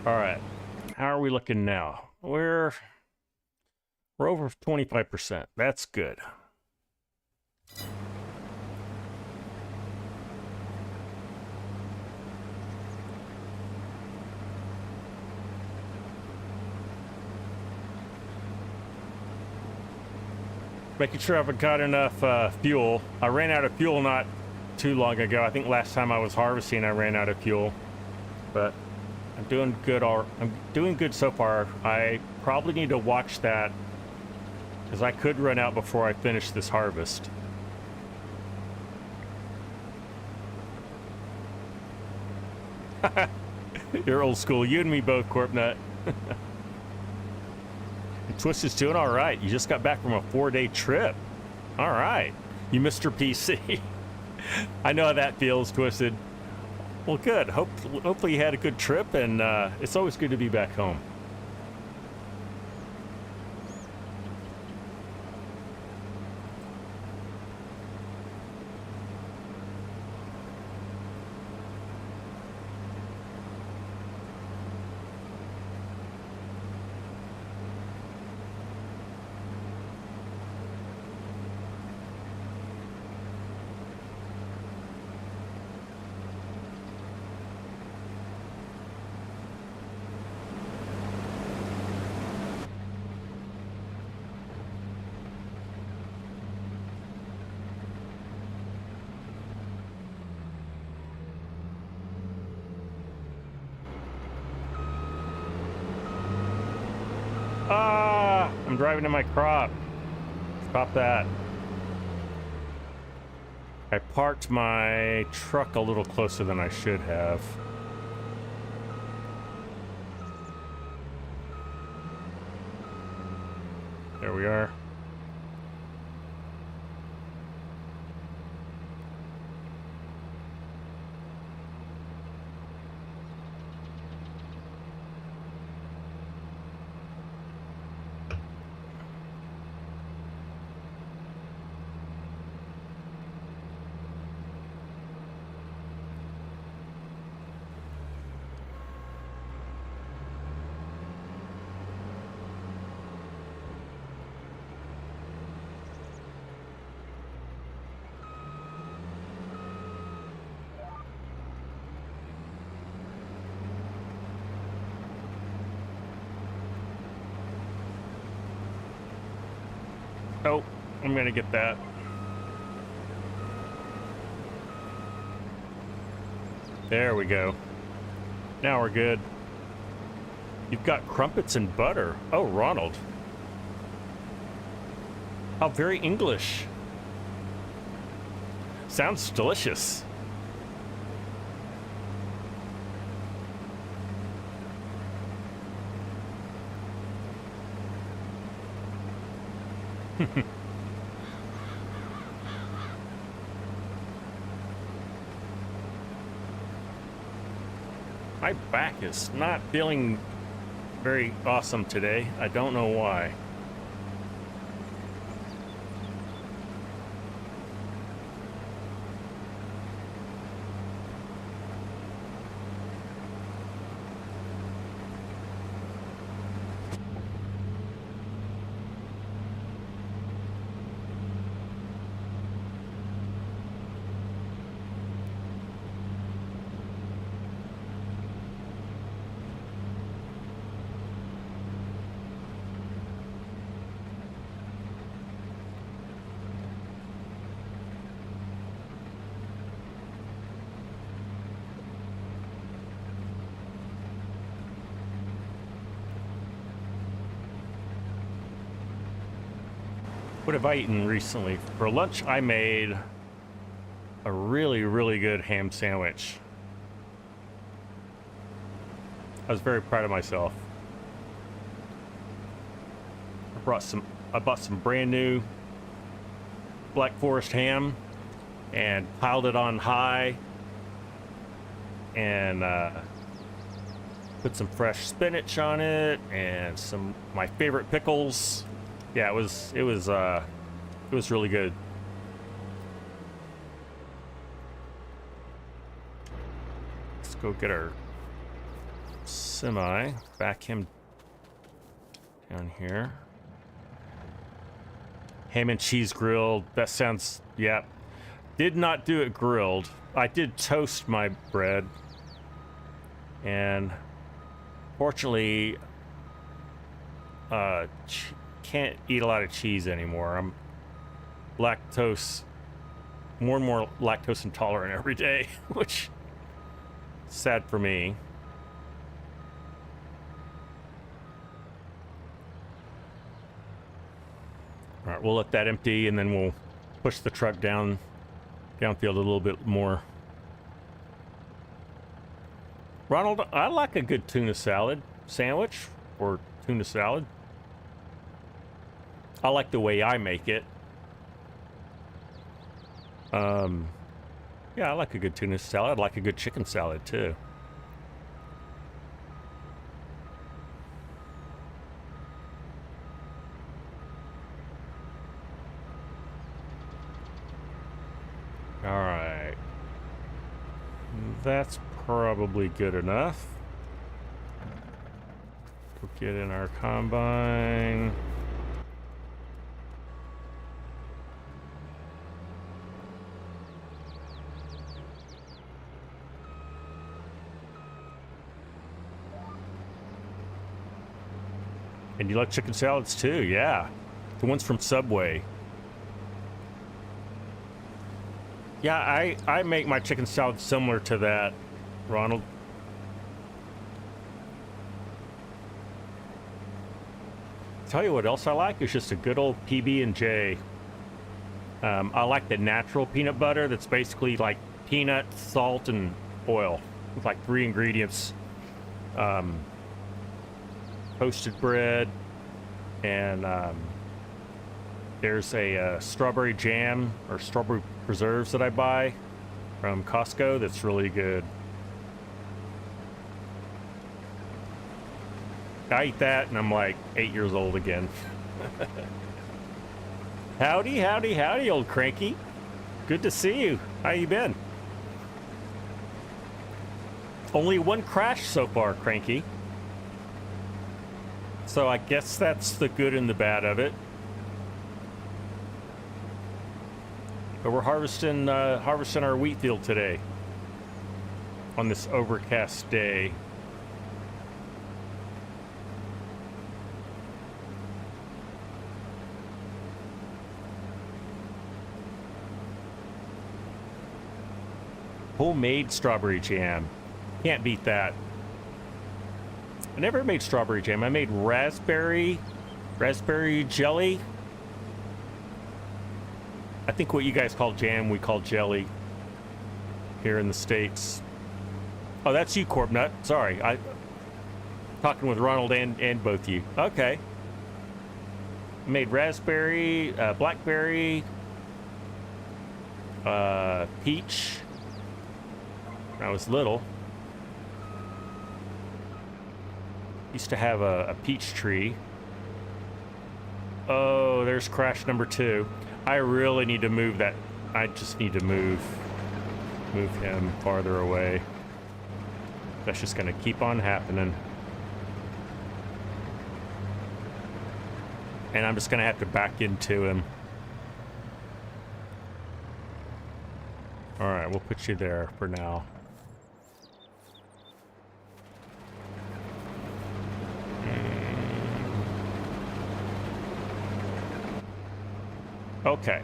All right, how are we looking now? We're over 25%. That's good. Making sure I've got enough fuel. I ran out of fuel not too long ago. I think last time I was harvesting, I ran out of fuel, but I'm doing good. I'm doing good so far. I probably need to watch that because I could run out before I finish this harvest. You're old school. You and me both, Corpnut. Twisted's doing all right. You just got back from a 4-day trip. All right. You Mr. PC. I know how that feels, Twisted. Well, good. Hopefully you had a good trip, and it's always good to be back home. Ah, I'm driving in my crop. Stop that. I parked my truck a little closer than I should have. There we are. Oh, I'm gonna get that. There we go. Now we're good. You've got crumpets and butter. Oh, Ronald. How very English. Sounds delicious. My back is not feeling very awesome today. I don't know why. What have I eaten recently? For lunch, I made a really, really good ham sandwich. I was very proud of myself. I bought some brand new Black Forest ham and piled it on high and put some fresh spinach on it and some my favorite pickles. Yeah, it was really good. Let's go get our semi, back him down here. Ham and cheese grilled. That sounds, yeah. Did not do it grilled. I did toast my bread. And fortunately, can't eat a lot of cheese anymore. I'm more and more lactose intolerant every day, which is sad for me. All right, we'll let that empty and then we'll push the truck downfield a little bit more. Ronald, I like a good tuna salad sandwich or tuna salad. I like the way I make it. Yeah, I like a good tuna salad. I like a good chicken salad too. All right. That's probably good enough. We'll get in our combine. And you like chicken salads too, yeah. The ones from Subway. Yeah, I make my chicken salad similar to that, Ronald. Tell you what else I like is just a good old PB&J. I like the natural peanut butter that's basically like peanuts, salt, and oil. It's like 3 ingredients. Toasted bread, and there's a strawberry jam or strawberry preserves that I buy from Costco that's really good. I eat that and I'm like 8 years old again. Howdy, howdy, howdy, old cranky. Good to see you. How you been? Only one crash so far, cranky. So I guess that's the good and the bad of it. But we're harvesting our wheat field today on this overcast day. Homemade strawberry jam. Can't beat that. I never made strawberry jam. I made raspberry jelly. I think what you guys call jam, we call jelly here in the States. Oh, that's you, Corbnut. Sorry. I'm talking with Ronald and both of you. Okay. I made raspberry, blackberry, peach. When I was little. Used to have a peach tree. Oh, there's crash number 2. I really need to move that. I just need to move him farther away. That's just gonna keep on happening. And I'm just gonna have to back into him. All right, we'll put you there for now. Okay.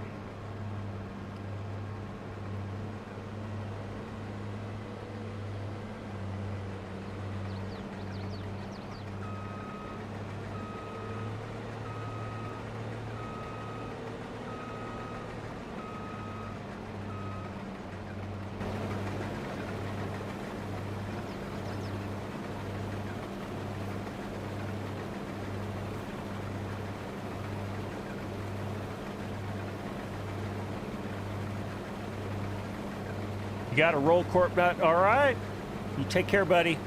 You got a roll, Corp Nut. All right. You take care, buddy.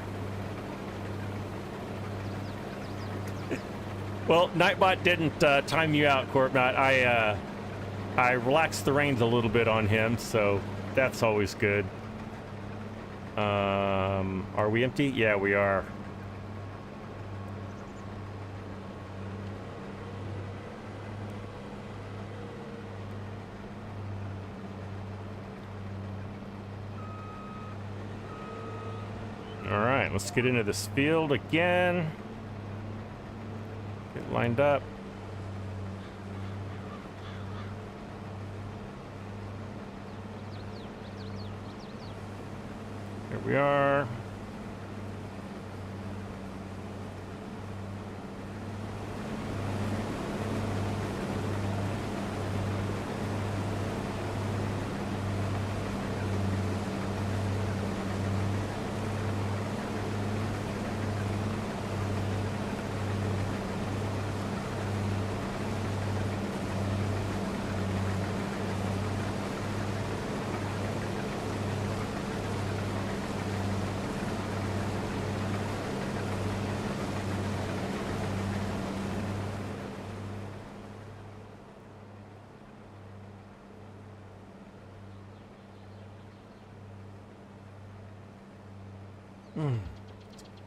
Well, Nightbot didn't time you out, Corp Nut. I relaxed the reins a little bit on him, so that's always good. Are we empty? Yeah, we are. All right, let's get into this field again. Get lined up. Here we are.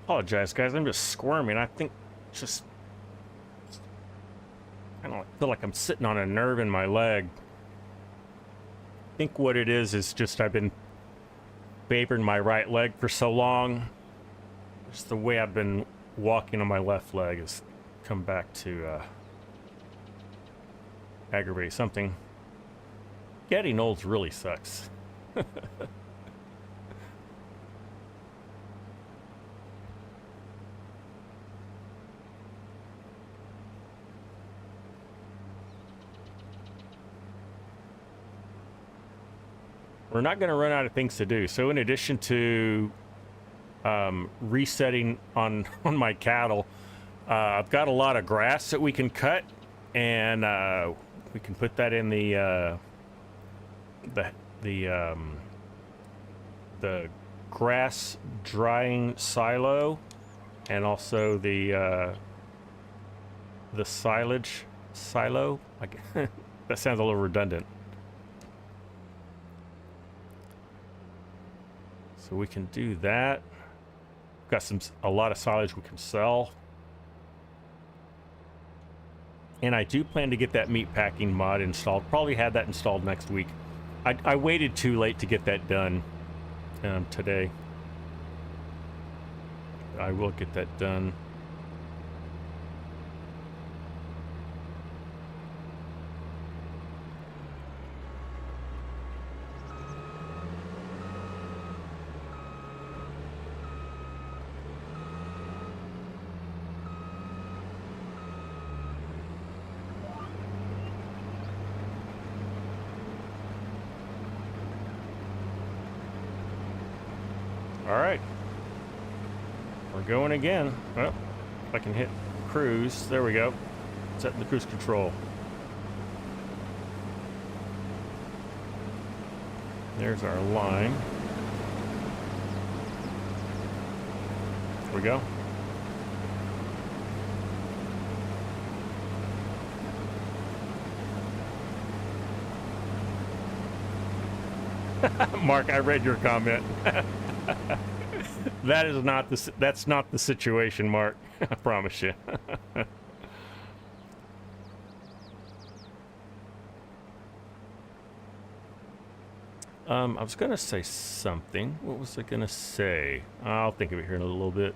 Apologize, guys. I'm just squirming. I think just I don't feel like I'm sitting on a nerve in my leg. I think what it is just I've been favoring my right leg for so long. Just the way I've been walking on my left leg has come back to aggravate something. Getting old really sucks. we're not going to run out of things to do. So in addition to resetting on my cattle, I've got a lot of grass that we can cut, and we can put that in the grass drying silo, and also the silage silo. That sounds a little redundant. So we can do that. Got a lot of silage we can sell. And I do plan to get that meat packing mod installed. Probably have that installed next week. I waited too late to get that done today. I will get that done. All right, we're going again. Well, if I can hit cruise, there we go. Setting the cruise control. There's our line. There we go. Mark, I read your comment. That's not the situation, Mark. I promise you. I was gonna say something. What was I gonna say? I'll think of it here in a little bit.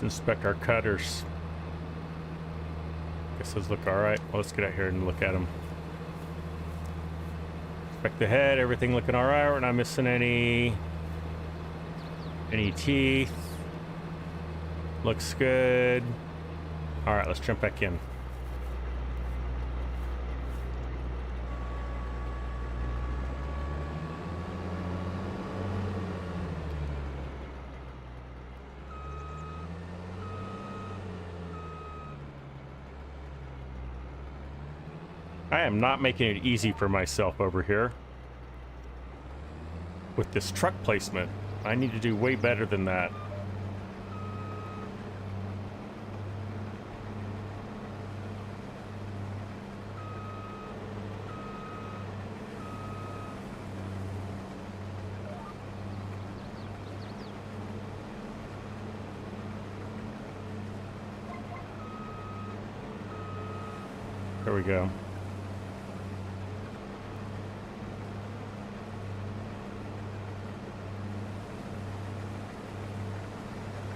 Let's inspect our cutters. Guess those look all right. Well, let's get out here and look at them. Inspect the head. Everything looking all right. We're not missing any teeth. Looks good. All right, let's jump back in. I am not making it easy for myself over here with this truck placement. I need to do way better than that. There we go.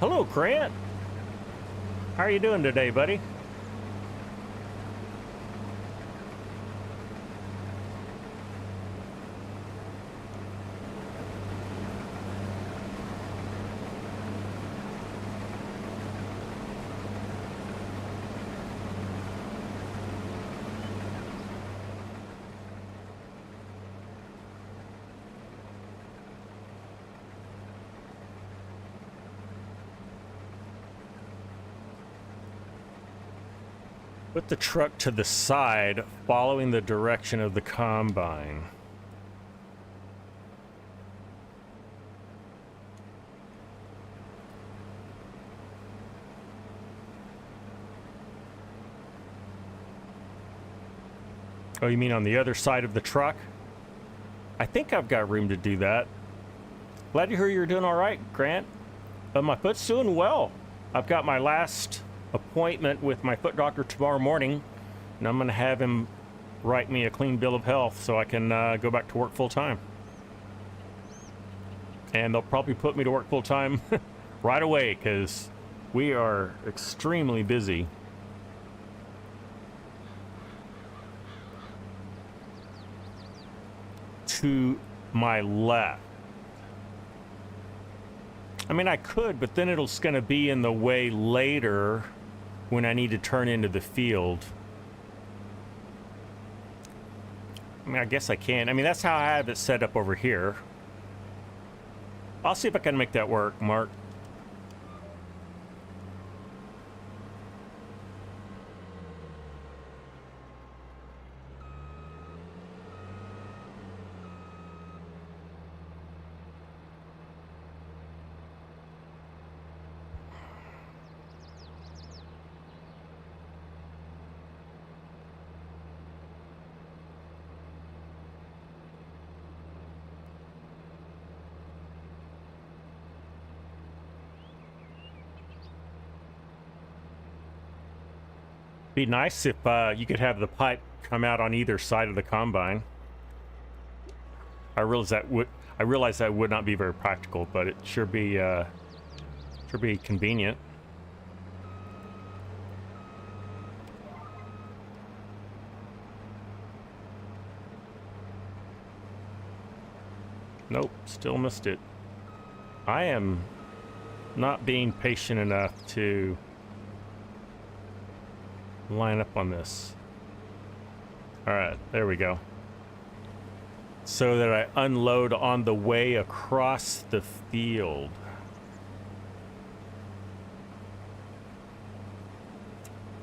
Hello, Grant. How are you doing today, buddy? Put the truck to the side, following the direction of the combine. Oh, you mean on the other side of the truck? I think I've got room to do that. Glad to hear you're doing all right, Grant. My foot's doing well. I've got my last appointment with my foot doctor tomorrow morning, and I'm going to have him write me a clean bill of health so I can go back to work full time. And they'll probably put me to work full time right away because we are extremely busy. To my left. I mean, I could, but then it's going to be in the way later when I need to turn into the field. I mean, I guess I can. I mean, that's how I have it set up over here. I'll see if I can make that work, Mark. Be nice if you could have the pipe come out on either side of the combine. I realize that would not be very practical, but it sure be convenient. Nope, still missed it. I am not being patient enough to line up on this. All right, there we go. So that I unload on the way across the field.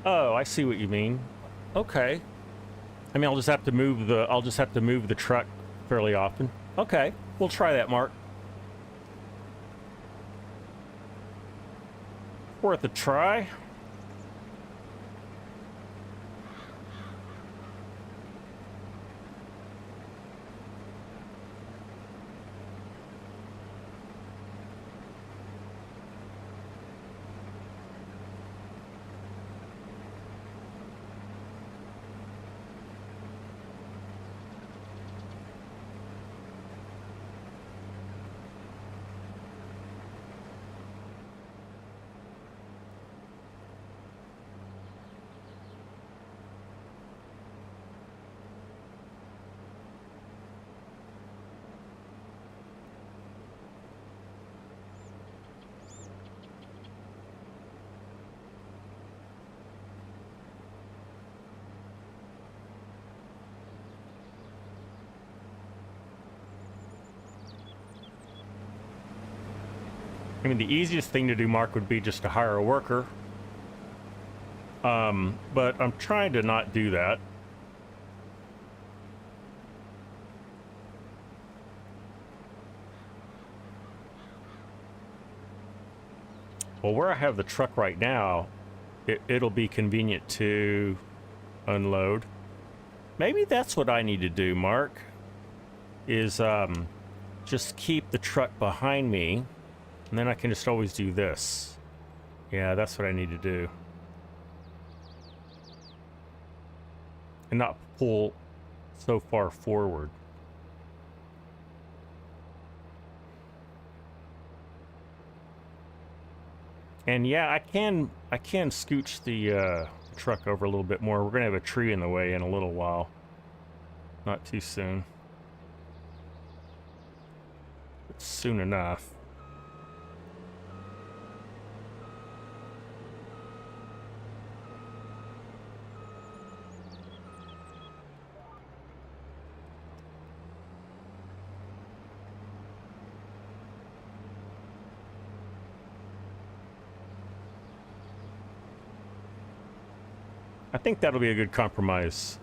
Oh, I see what you mean. Okay. I mean, I'll just have to move the truck fairly often. Okay, we'll try that, Mark. Worth a try. I mean, the easiest thing to do, Mark, would be just to hire a worker. But I'm trying to not do that. Well, where I have the truck right now, it'll be convenient to unload. Maybe that's what I need to do, Mark, is just keep the truck behind me, and then I can just always do this. Yeah, that's what I need to do. And not pull so far forward. And yeah, I can scooch the truck over a little bit more. We're gonna have a tree in the way in a little while. Not too soon. But soon enough. I think that'll be a good compromise.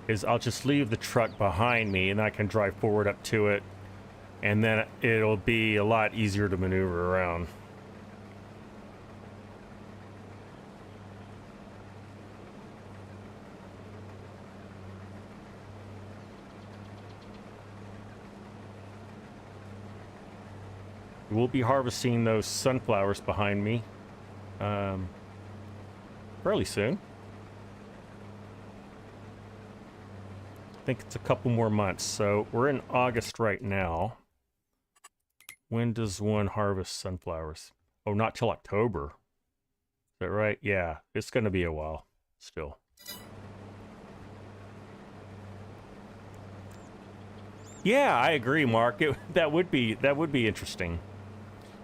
Is I'll just leave the truck behind me and I can drive forward up to it, and then it'll be a lot easier to maneuver around. We'll be harvesting those sunflowers behind me fairly soon. I think it's a couple more months. So we're in August right now. When does one harvest sunflowers? Oh, not till October. Is that right? Yeah, it's going to be a while still. Yeah, I agree, Mark. That would be interesting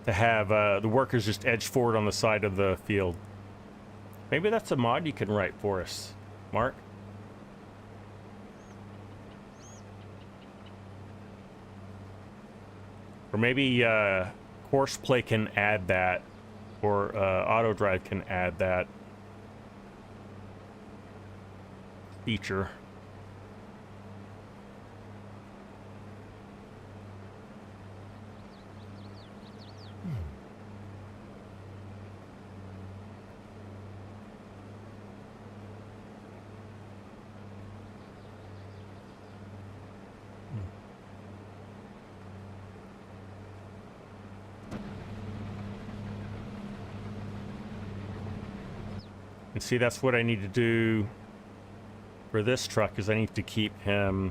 to have the workers just edge forward on the side of the field. Maybe that's a mod you can write for us, Mark. Or maybe Horseplay can add that, or AutoDrive can add that feature. And see, that's what I need to do for this truck, is I need to keep him...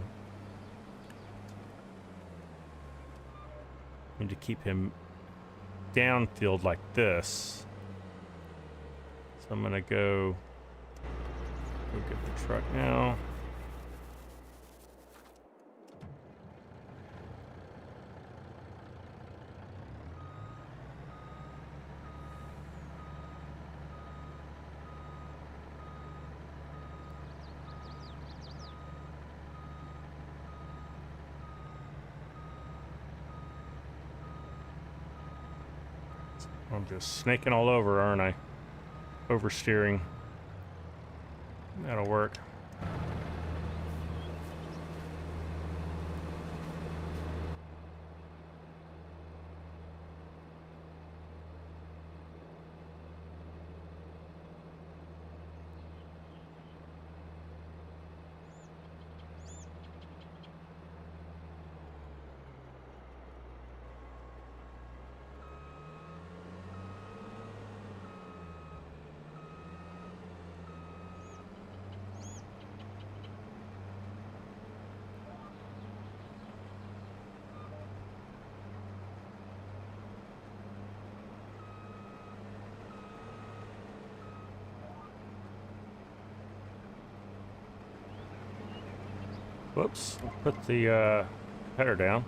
I need to keep him downfield like this. So I'm gonna go get the truck now. I'm just snaking all over, aren't I? Oversteering. That'll work. Whoops, put the header down.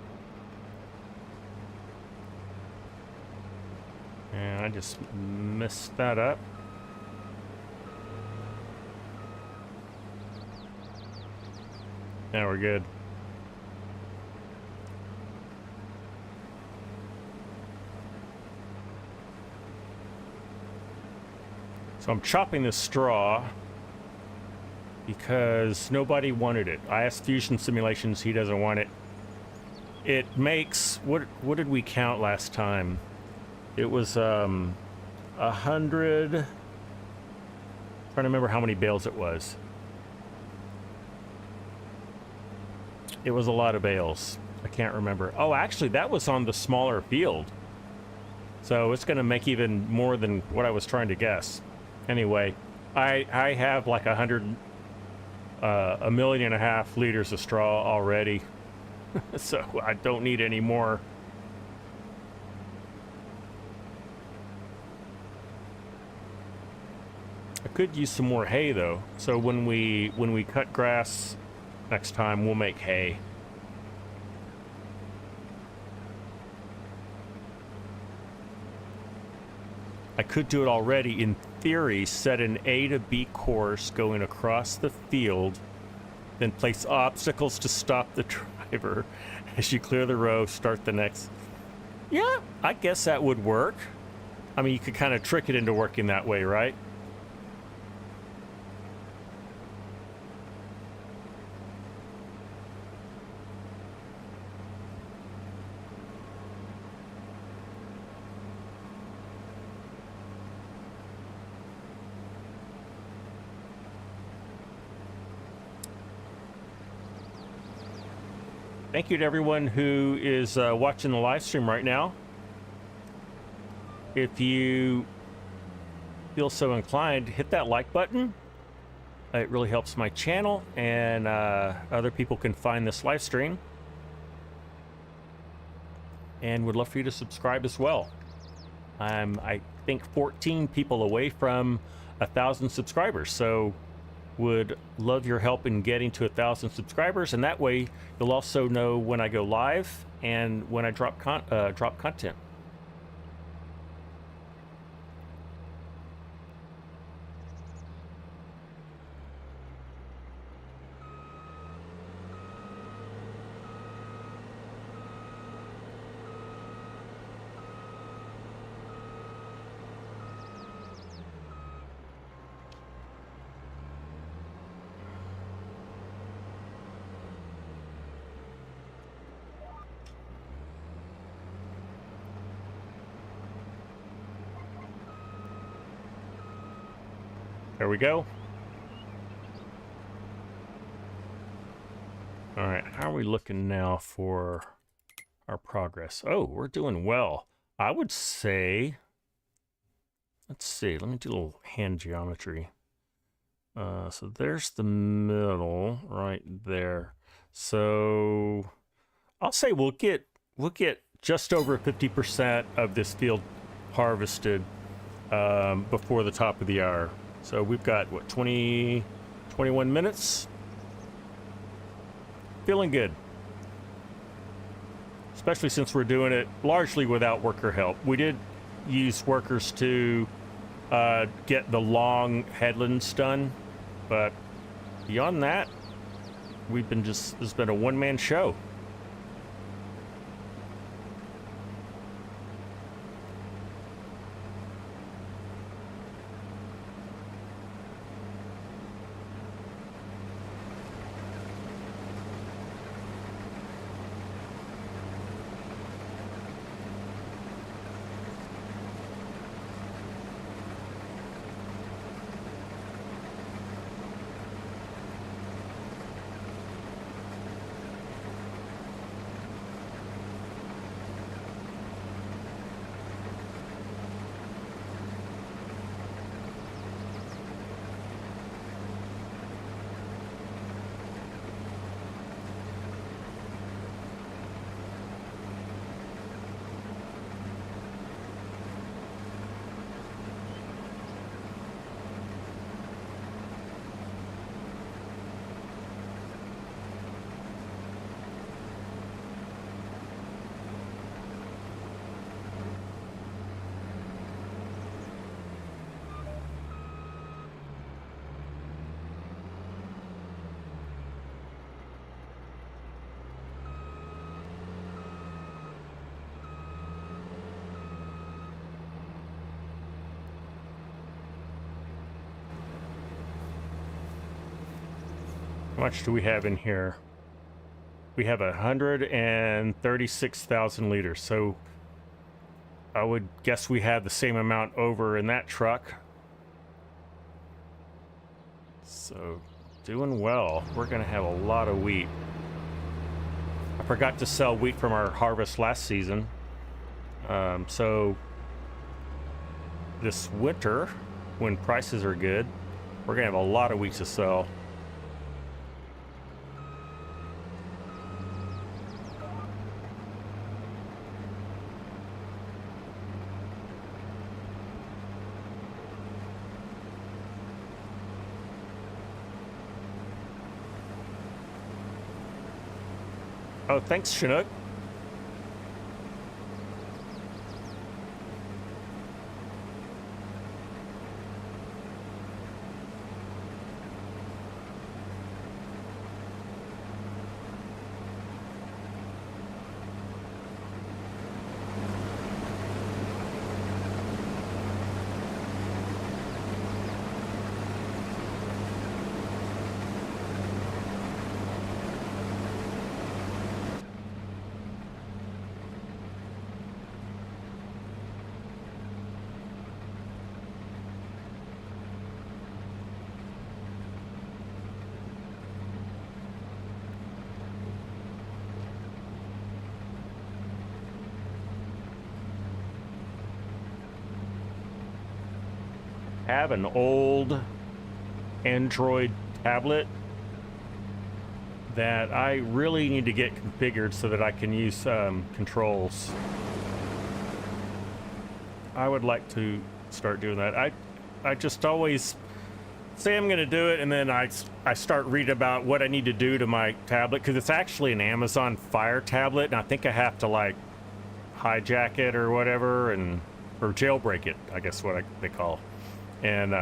And I just messed that up. Now we're good. So I'm chopping the straw because nobody wanted it. I asked Fusion Simulations, he doesn't want it. It makes, what did we count last time? It was 100, trying to remember how many bales it was. It was a lot of bales. I can't remember. Oh, actually that was on the smaller field. So it's gonna make even more than what I was trying to guess. Anyway, I have like 1.5 million liters of straw already. So I don't need any more. I could use some more hay though. So when we cut grass next time, we'll make hay. I could do it already. In theory, set an A to B course going across the field, then place obstacles to stop the driver. As you clear the row, start the next. Yeah, I guess that would work. I mean, you could kind of trick it into working that way, right? Thank you to everyone who is watching the live stream right now. If you feel so inclined, hit that like button. It really helps my channel, and other people can find this live stream. And would love for you to subscribe as well. I'm, I think, 14 people away from 1,000 subscribers, so would love your help in getting to 1,000 subscribers, and that way you'll also know when I go live and when I drop content. There we go. All right, how are we looking now for our progress? Oh, we're doing well. I would say, let's see, let me do a little hand geometry. So there's the middle right there. So I'll say we'll get just over 50% of this field harvested before the top of the hour. So we've got, what, 21 minutes? Feeling good. Especially since we're doing it largely without worker help. We did use workers to get the long headlands done, but beyond that, this has been a one-man show. How much do we have in here? We have 136,000 liters. So I would guess we have the same amount over in that truck. So doing well. We're going to have a lot of wheat. I forgot to sell wheat from our harvest last season. So this winter, when prices are good, we're going to have a lot of wheat to sell. Oh, thanks, Chinook. have an old Android tablet that I really need to get configured so that I can use controls. I would like to start doing that. I just always say I'm going to do it, and then I start reading about what I need to do to my tablet, because it's actually an Amazon Fire tablet, and I think I have to like hijack it or whatever, or jailbreak it, I guess they call, and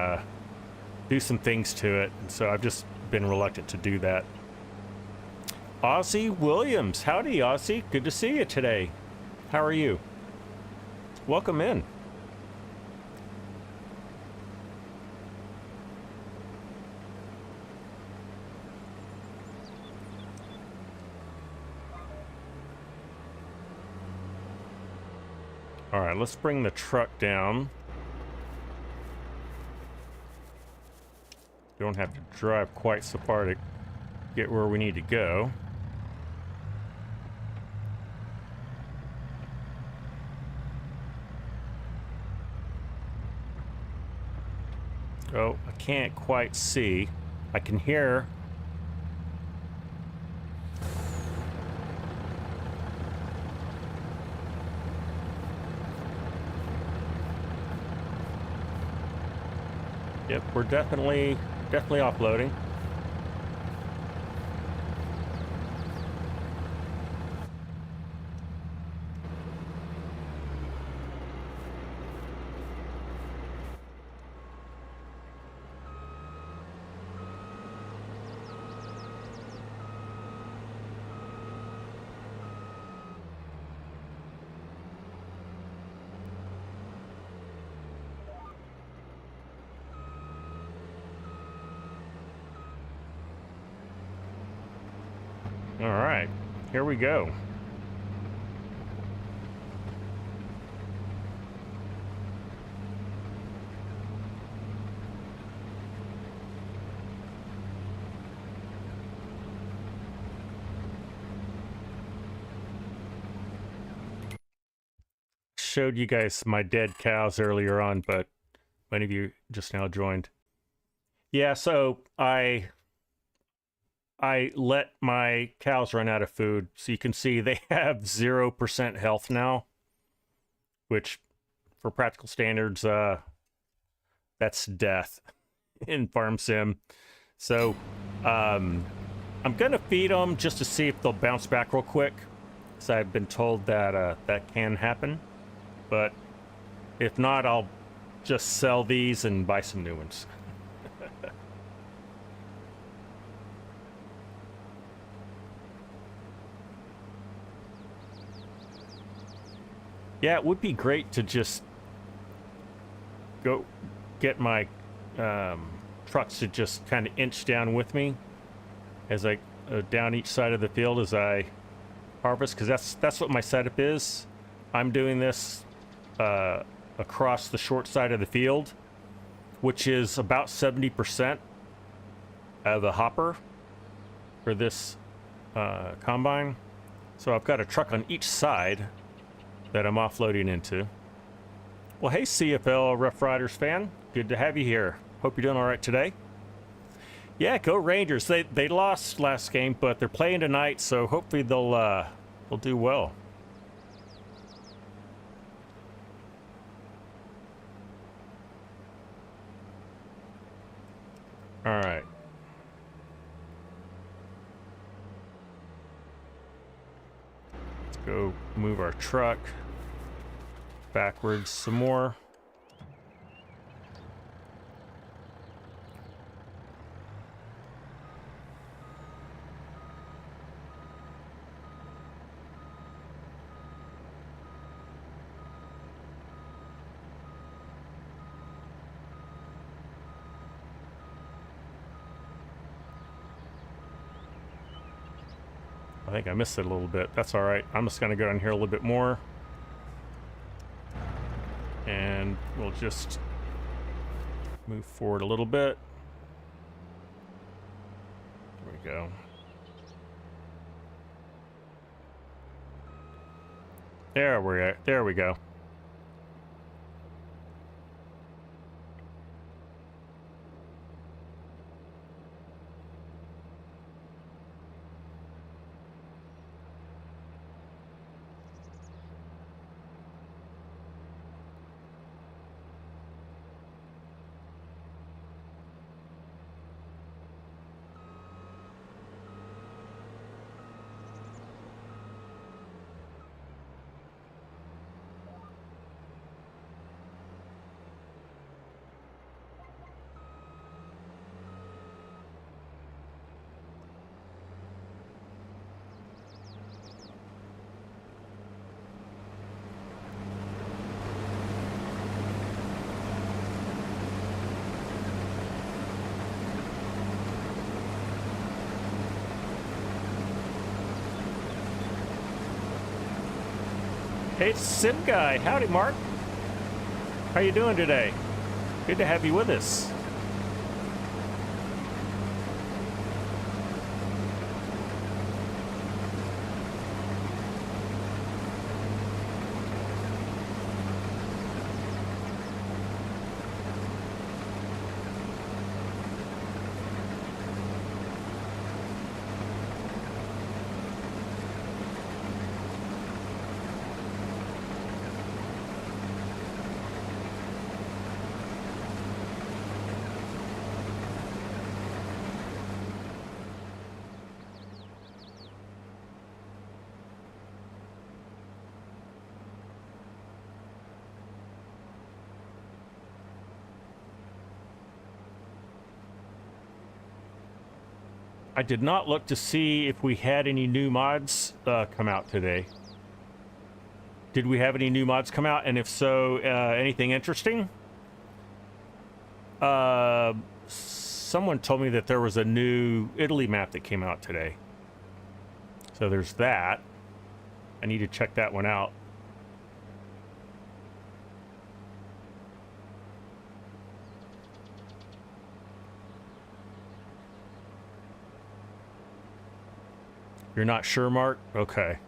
do some things to it. And so I've just been reluctant to do that. Ozzy Williams, howdy Ozzy, good to see you today. How are you? Welcome in. All right, let's bring the truck down. Don't have to drive quite so far to get where we need to go. Oh, I can't quite see. I can hear. Yep, we're definitely offloading. All right, here we go. Showed you guys my dead cows earlier on, but many of you just now joined. Yeah, so I let my cows run out of food. So you can see they have 0% health now, which for practical standards, that's death in Farm Sim. So I'm gonna feed them just to see if they'll bounce back real quick, because I've been told that that can happen. But if not, I'll just sell these and buy some new ones. Yeah, it would be great to just go get my trucks to just kind of inch down with me as I down each side of the field as I harvest, because that's what my setup is. I'm doing this across the short side of the field, which is about 70% of the hopper for this combine. So I've got a truck on each side that I'm offloading into. Well, hey CFL Rough Riders fan, good to have you here. Hope you're doing all right today. Yeah, go Rangers. They lost last game, but they're playing tonight, so hopefully they'll do well. All right. Let's go move our truck backwards some more. I think I missed it a little bit. That's all right. I'm just going to go down here a little bit more. And we'll just move forward a little bit. There we go. There we go. Hey, it's Sim Guy. Howdy, Mark. How you doing today? Good to have you with us. I did not look to see if we had any new mods come out today. Did we have any new mods come out? And if so, anything interesting? Someone told me that there was a new Italy map that came out today. So there's that. I need to check that one out. You're not sure, Mark? Okay.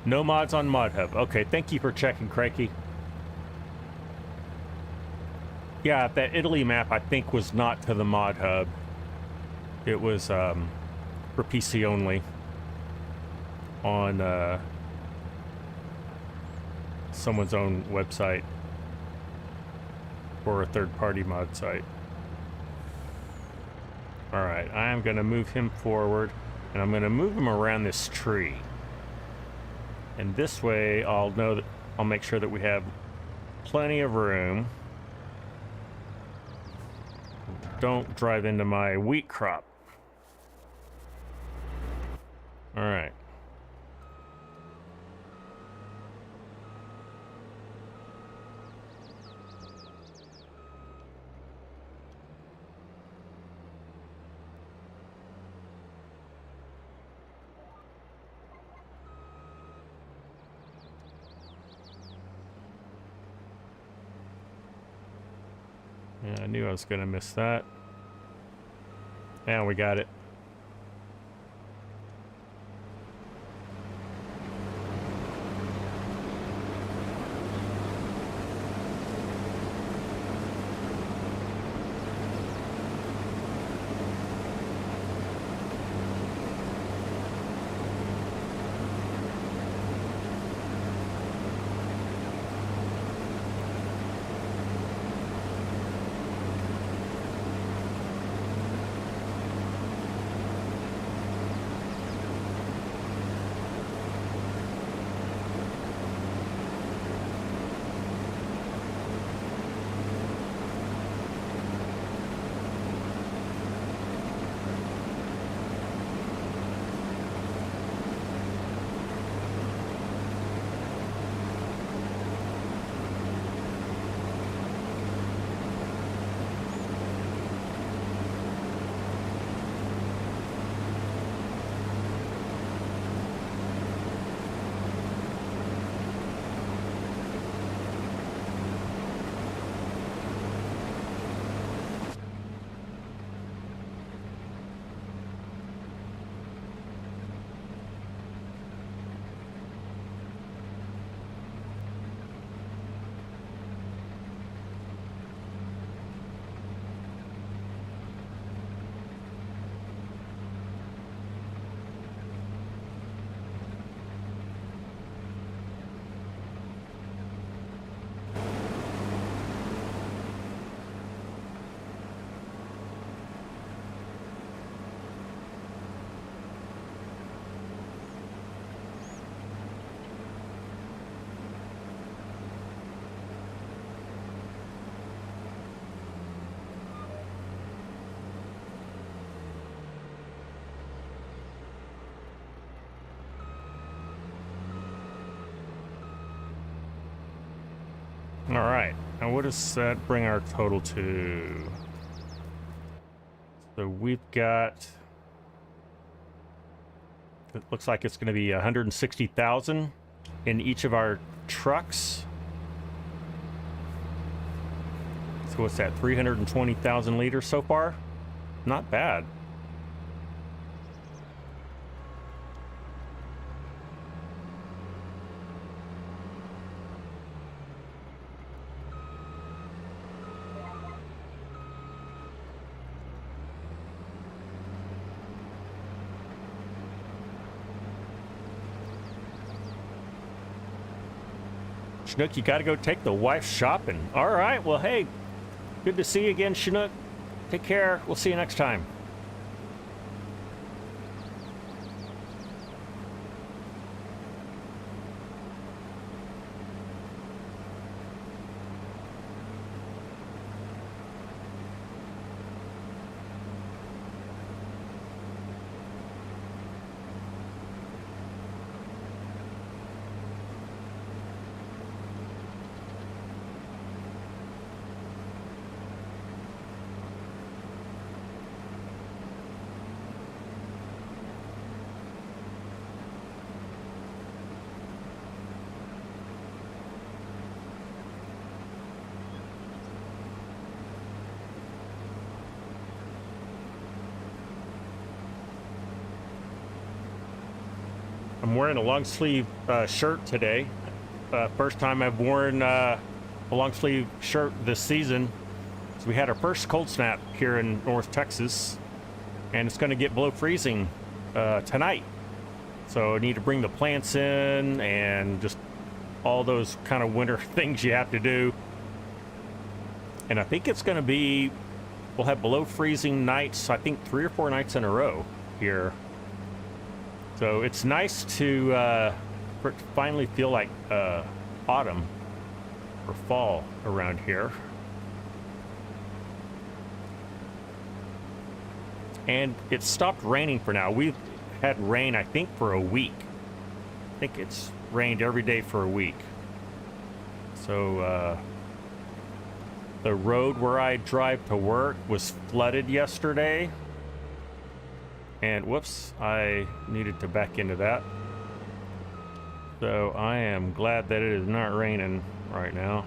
No mods on Mod Hub. Okay, thank you for checking, Craigie. Yeah, that Italy map, I think, was not to the Mod Hub. It was for PC only on someone's own website or a third-party mod site. All right, I am going to move him forward, and I'm going to move him around this tree. And this way, I'll know that I'll make sure that we have plenty of room. Don't drive into my wheat crop. All right. Yeah, I knew I was going to miss that. And we got it. All right, now what does that bring our total to? So we've got, it looks like it's going to be 160,000 in each of our trucks. So what's that, 320,000 liters so far? Not bad. Chinook, you got to go take the wife shopping. All right, well, hey, good to see you again, Chinook. Take care. We'll see you next time. I'm wearing a long sleeve shirt today. First time I've worn a long sleeve shirt this season. So we had our first cold snap here in North Texas, and it's going to get below freezing tonight. So I need to bring the plants in and just all those kind of winter things you have to do. And I think it's going to be, we'll have below freezing nights, I think 3 or 4 nights in a row here. So it's nice to for it to finally feel like autumn or fall around here. And it stopped raining for now. We've had rain, I think, for a week. I think it's rained every day for a week. So the road where I drive to work was flooded yesterday. And whoops, I needed to back into that. So I am glad that it is not raining right now.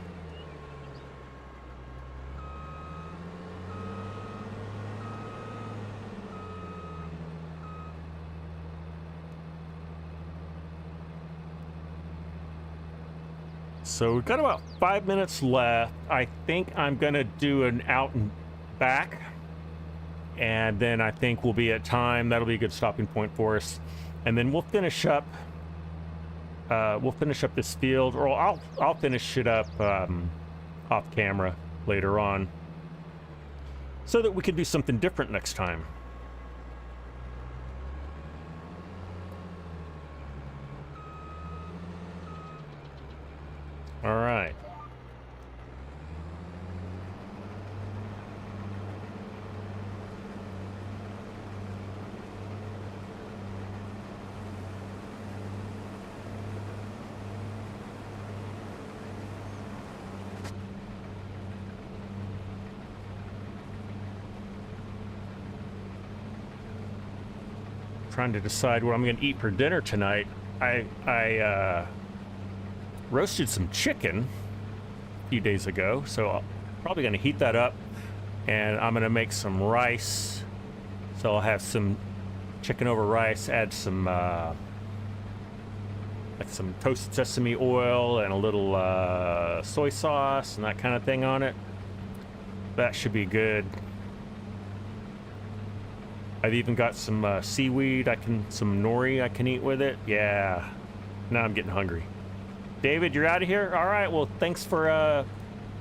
So we've got about 5 minutes left. I think I'm gonna do an out and back. And then I think we'll be at time. That'll be a good stopping point for us. And then we'll finish up. We'll finish up this field, or I'll finish it up off camera later on, so that we can do something different next time. All right. Trying to decide what I'm going to eat for dinner tonight. I roasted some chicken a few days ago, so I'm probably going to heat that up, and I'm going to make some rice. So I'll have some chicken over rice, add some like some toasted sesame oil and a little soy sauce and that kind of thing on it. That should be good. I've even got some seaweed, some nori I can eat with it. Yeah, now I'm getting hungry. David, you're out of here? All right, well, thanks for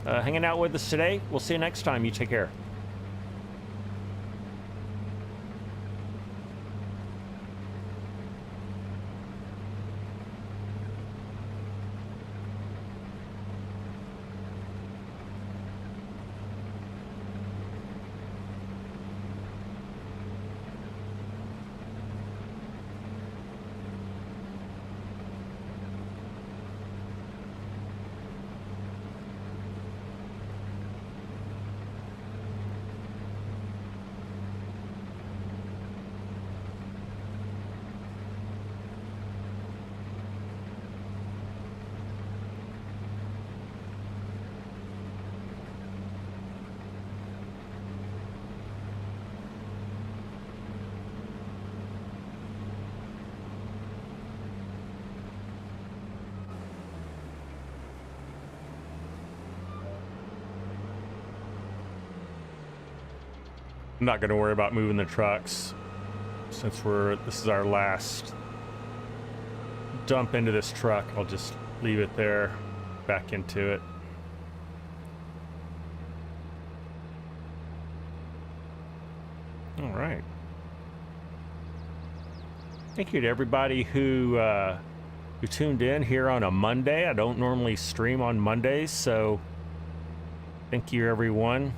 hanging out with us today. We'll see you next time. You take care. I'm not going to worry about moving the trucks since this is our last dump into this truck. I'll just leave it there, back into it. All right. Thank you to everybody who tuned in here on a Monday. I don't normally stream on Mondays, so thank you, everyone.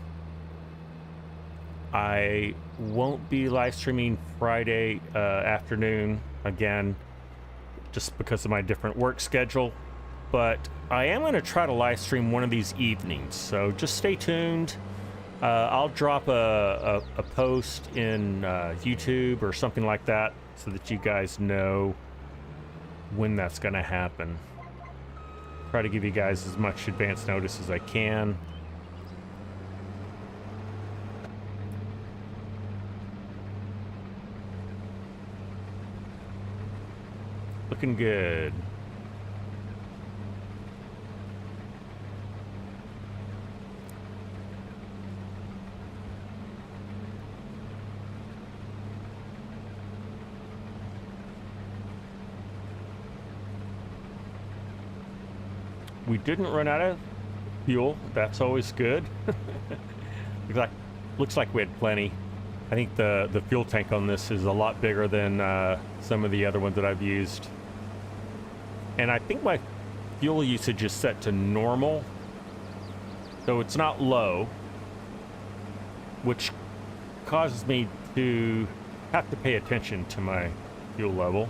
I won't be live streaming Friday afternoon again, just because of my different work schedule, but I am going to try to live stream one of these evenings, so just stay tuned. I'll drop a post in YouTube or something like that so that you guys know when that's going to happen. Try to give you guys as much advance notice as I can. Looking good. We didn't run out of fuel. That's always good. Looks like we had plenty. I think the fuel tank on this is a lot bigger than some of the other ones that I've used. And I think my fuel usage is set to normal, so it's not low, which causes me to have to pay attention to my fuel level.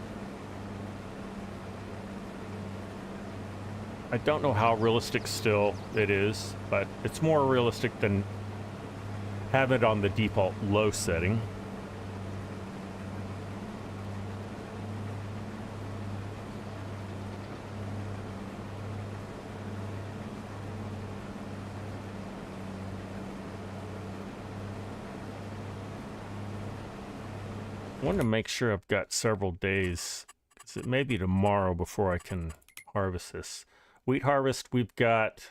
I don't know how realistic still it is, but it's more realistic than have it on the default low setting. I want to make sure I've got several days, because it may be tomorrow before I can harvest this. Wheat harvest, we've got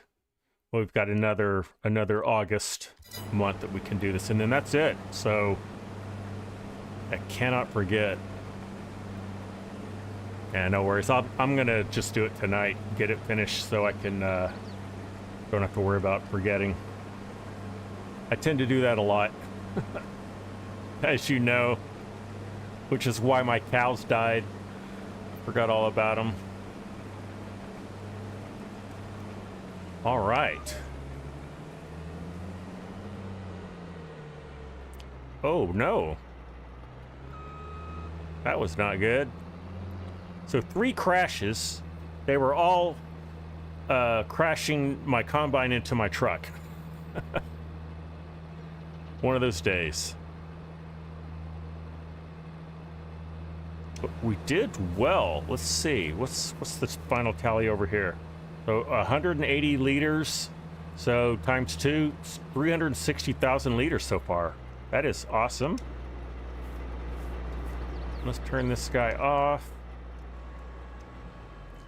another August month that we can do this, and then that's it. So I cannot forget. Yeah, no worries. I'm gonna just do it tonight, get it finished, so I can don't have to worry about forgetting. I tend to do that a lot, as you know, which is why my cows died. Forgot all about them. All right. Oh, no. That was not good. So 3 crashes. They were all crashing my combine into my truck. One of those days. But we did well. Let's see. What's the final tally over here? So 180 liters, so times 2, 360,000 liters so far. That is awesome. Let's turn this guy off.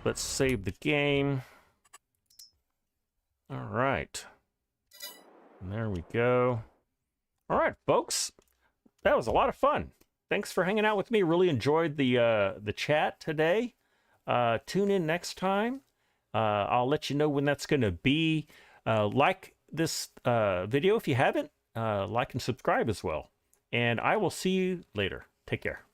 Let's save the game. All right. And there we go. All right, folks. That was a lot of fun. Thanks for hanging out with me. Really enjoyed the chat today. Tune in next time. I'll let you know when that's going to be. Like this video if you haven't. Like and subscribe as well. And I will see you later. Take care.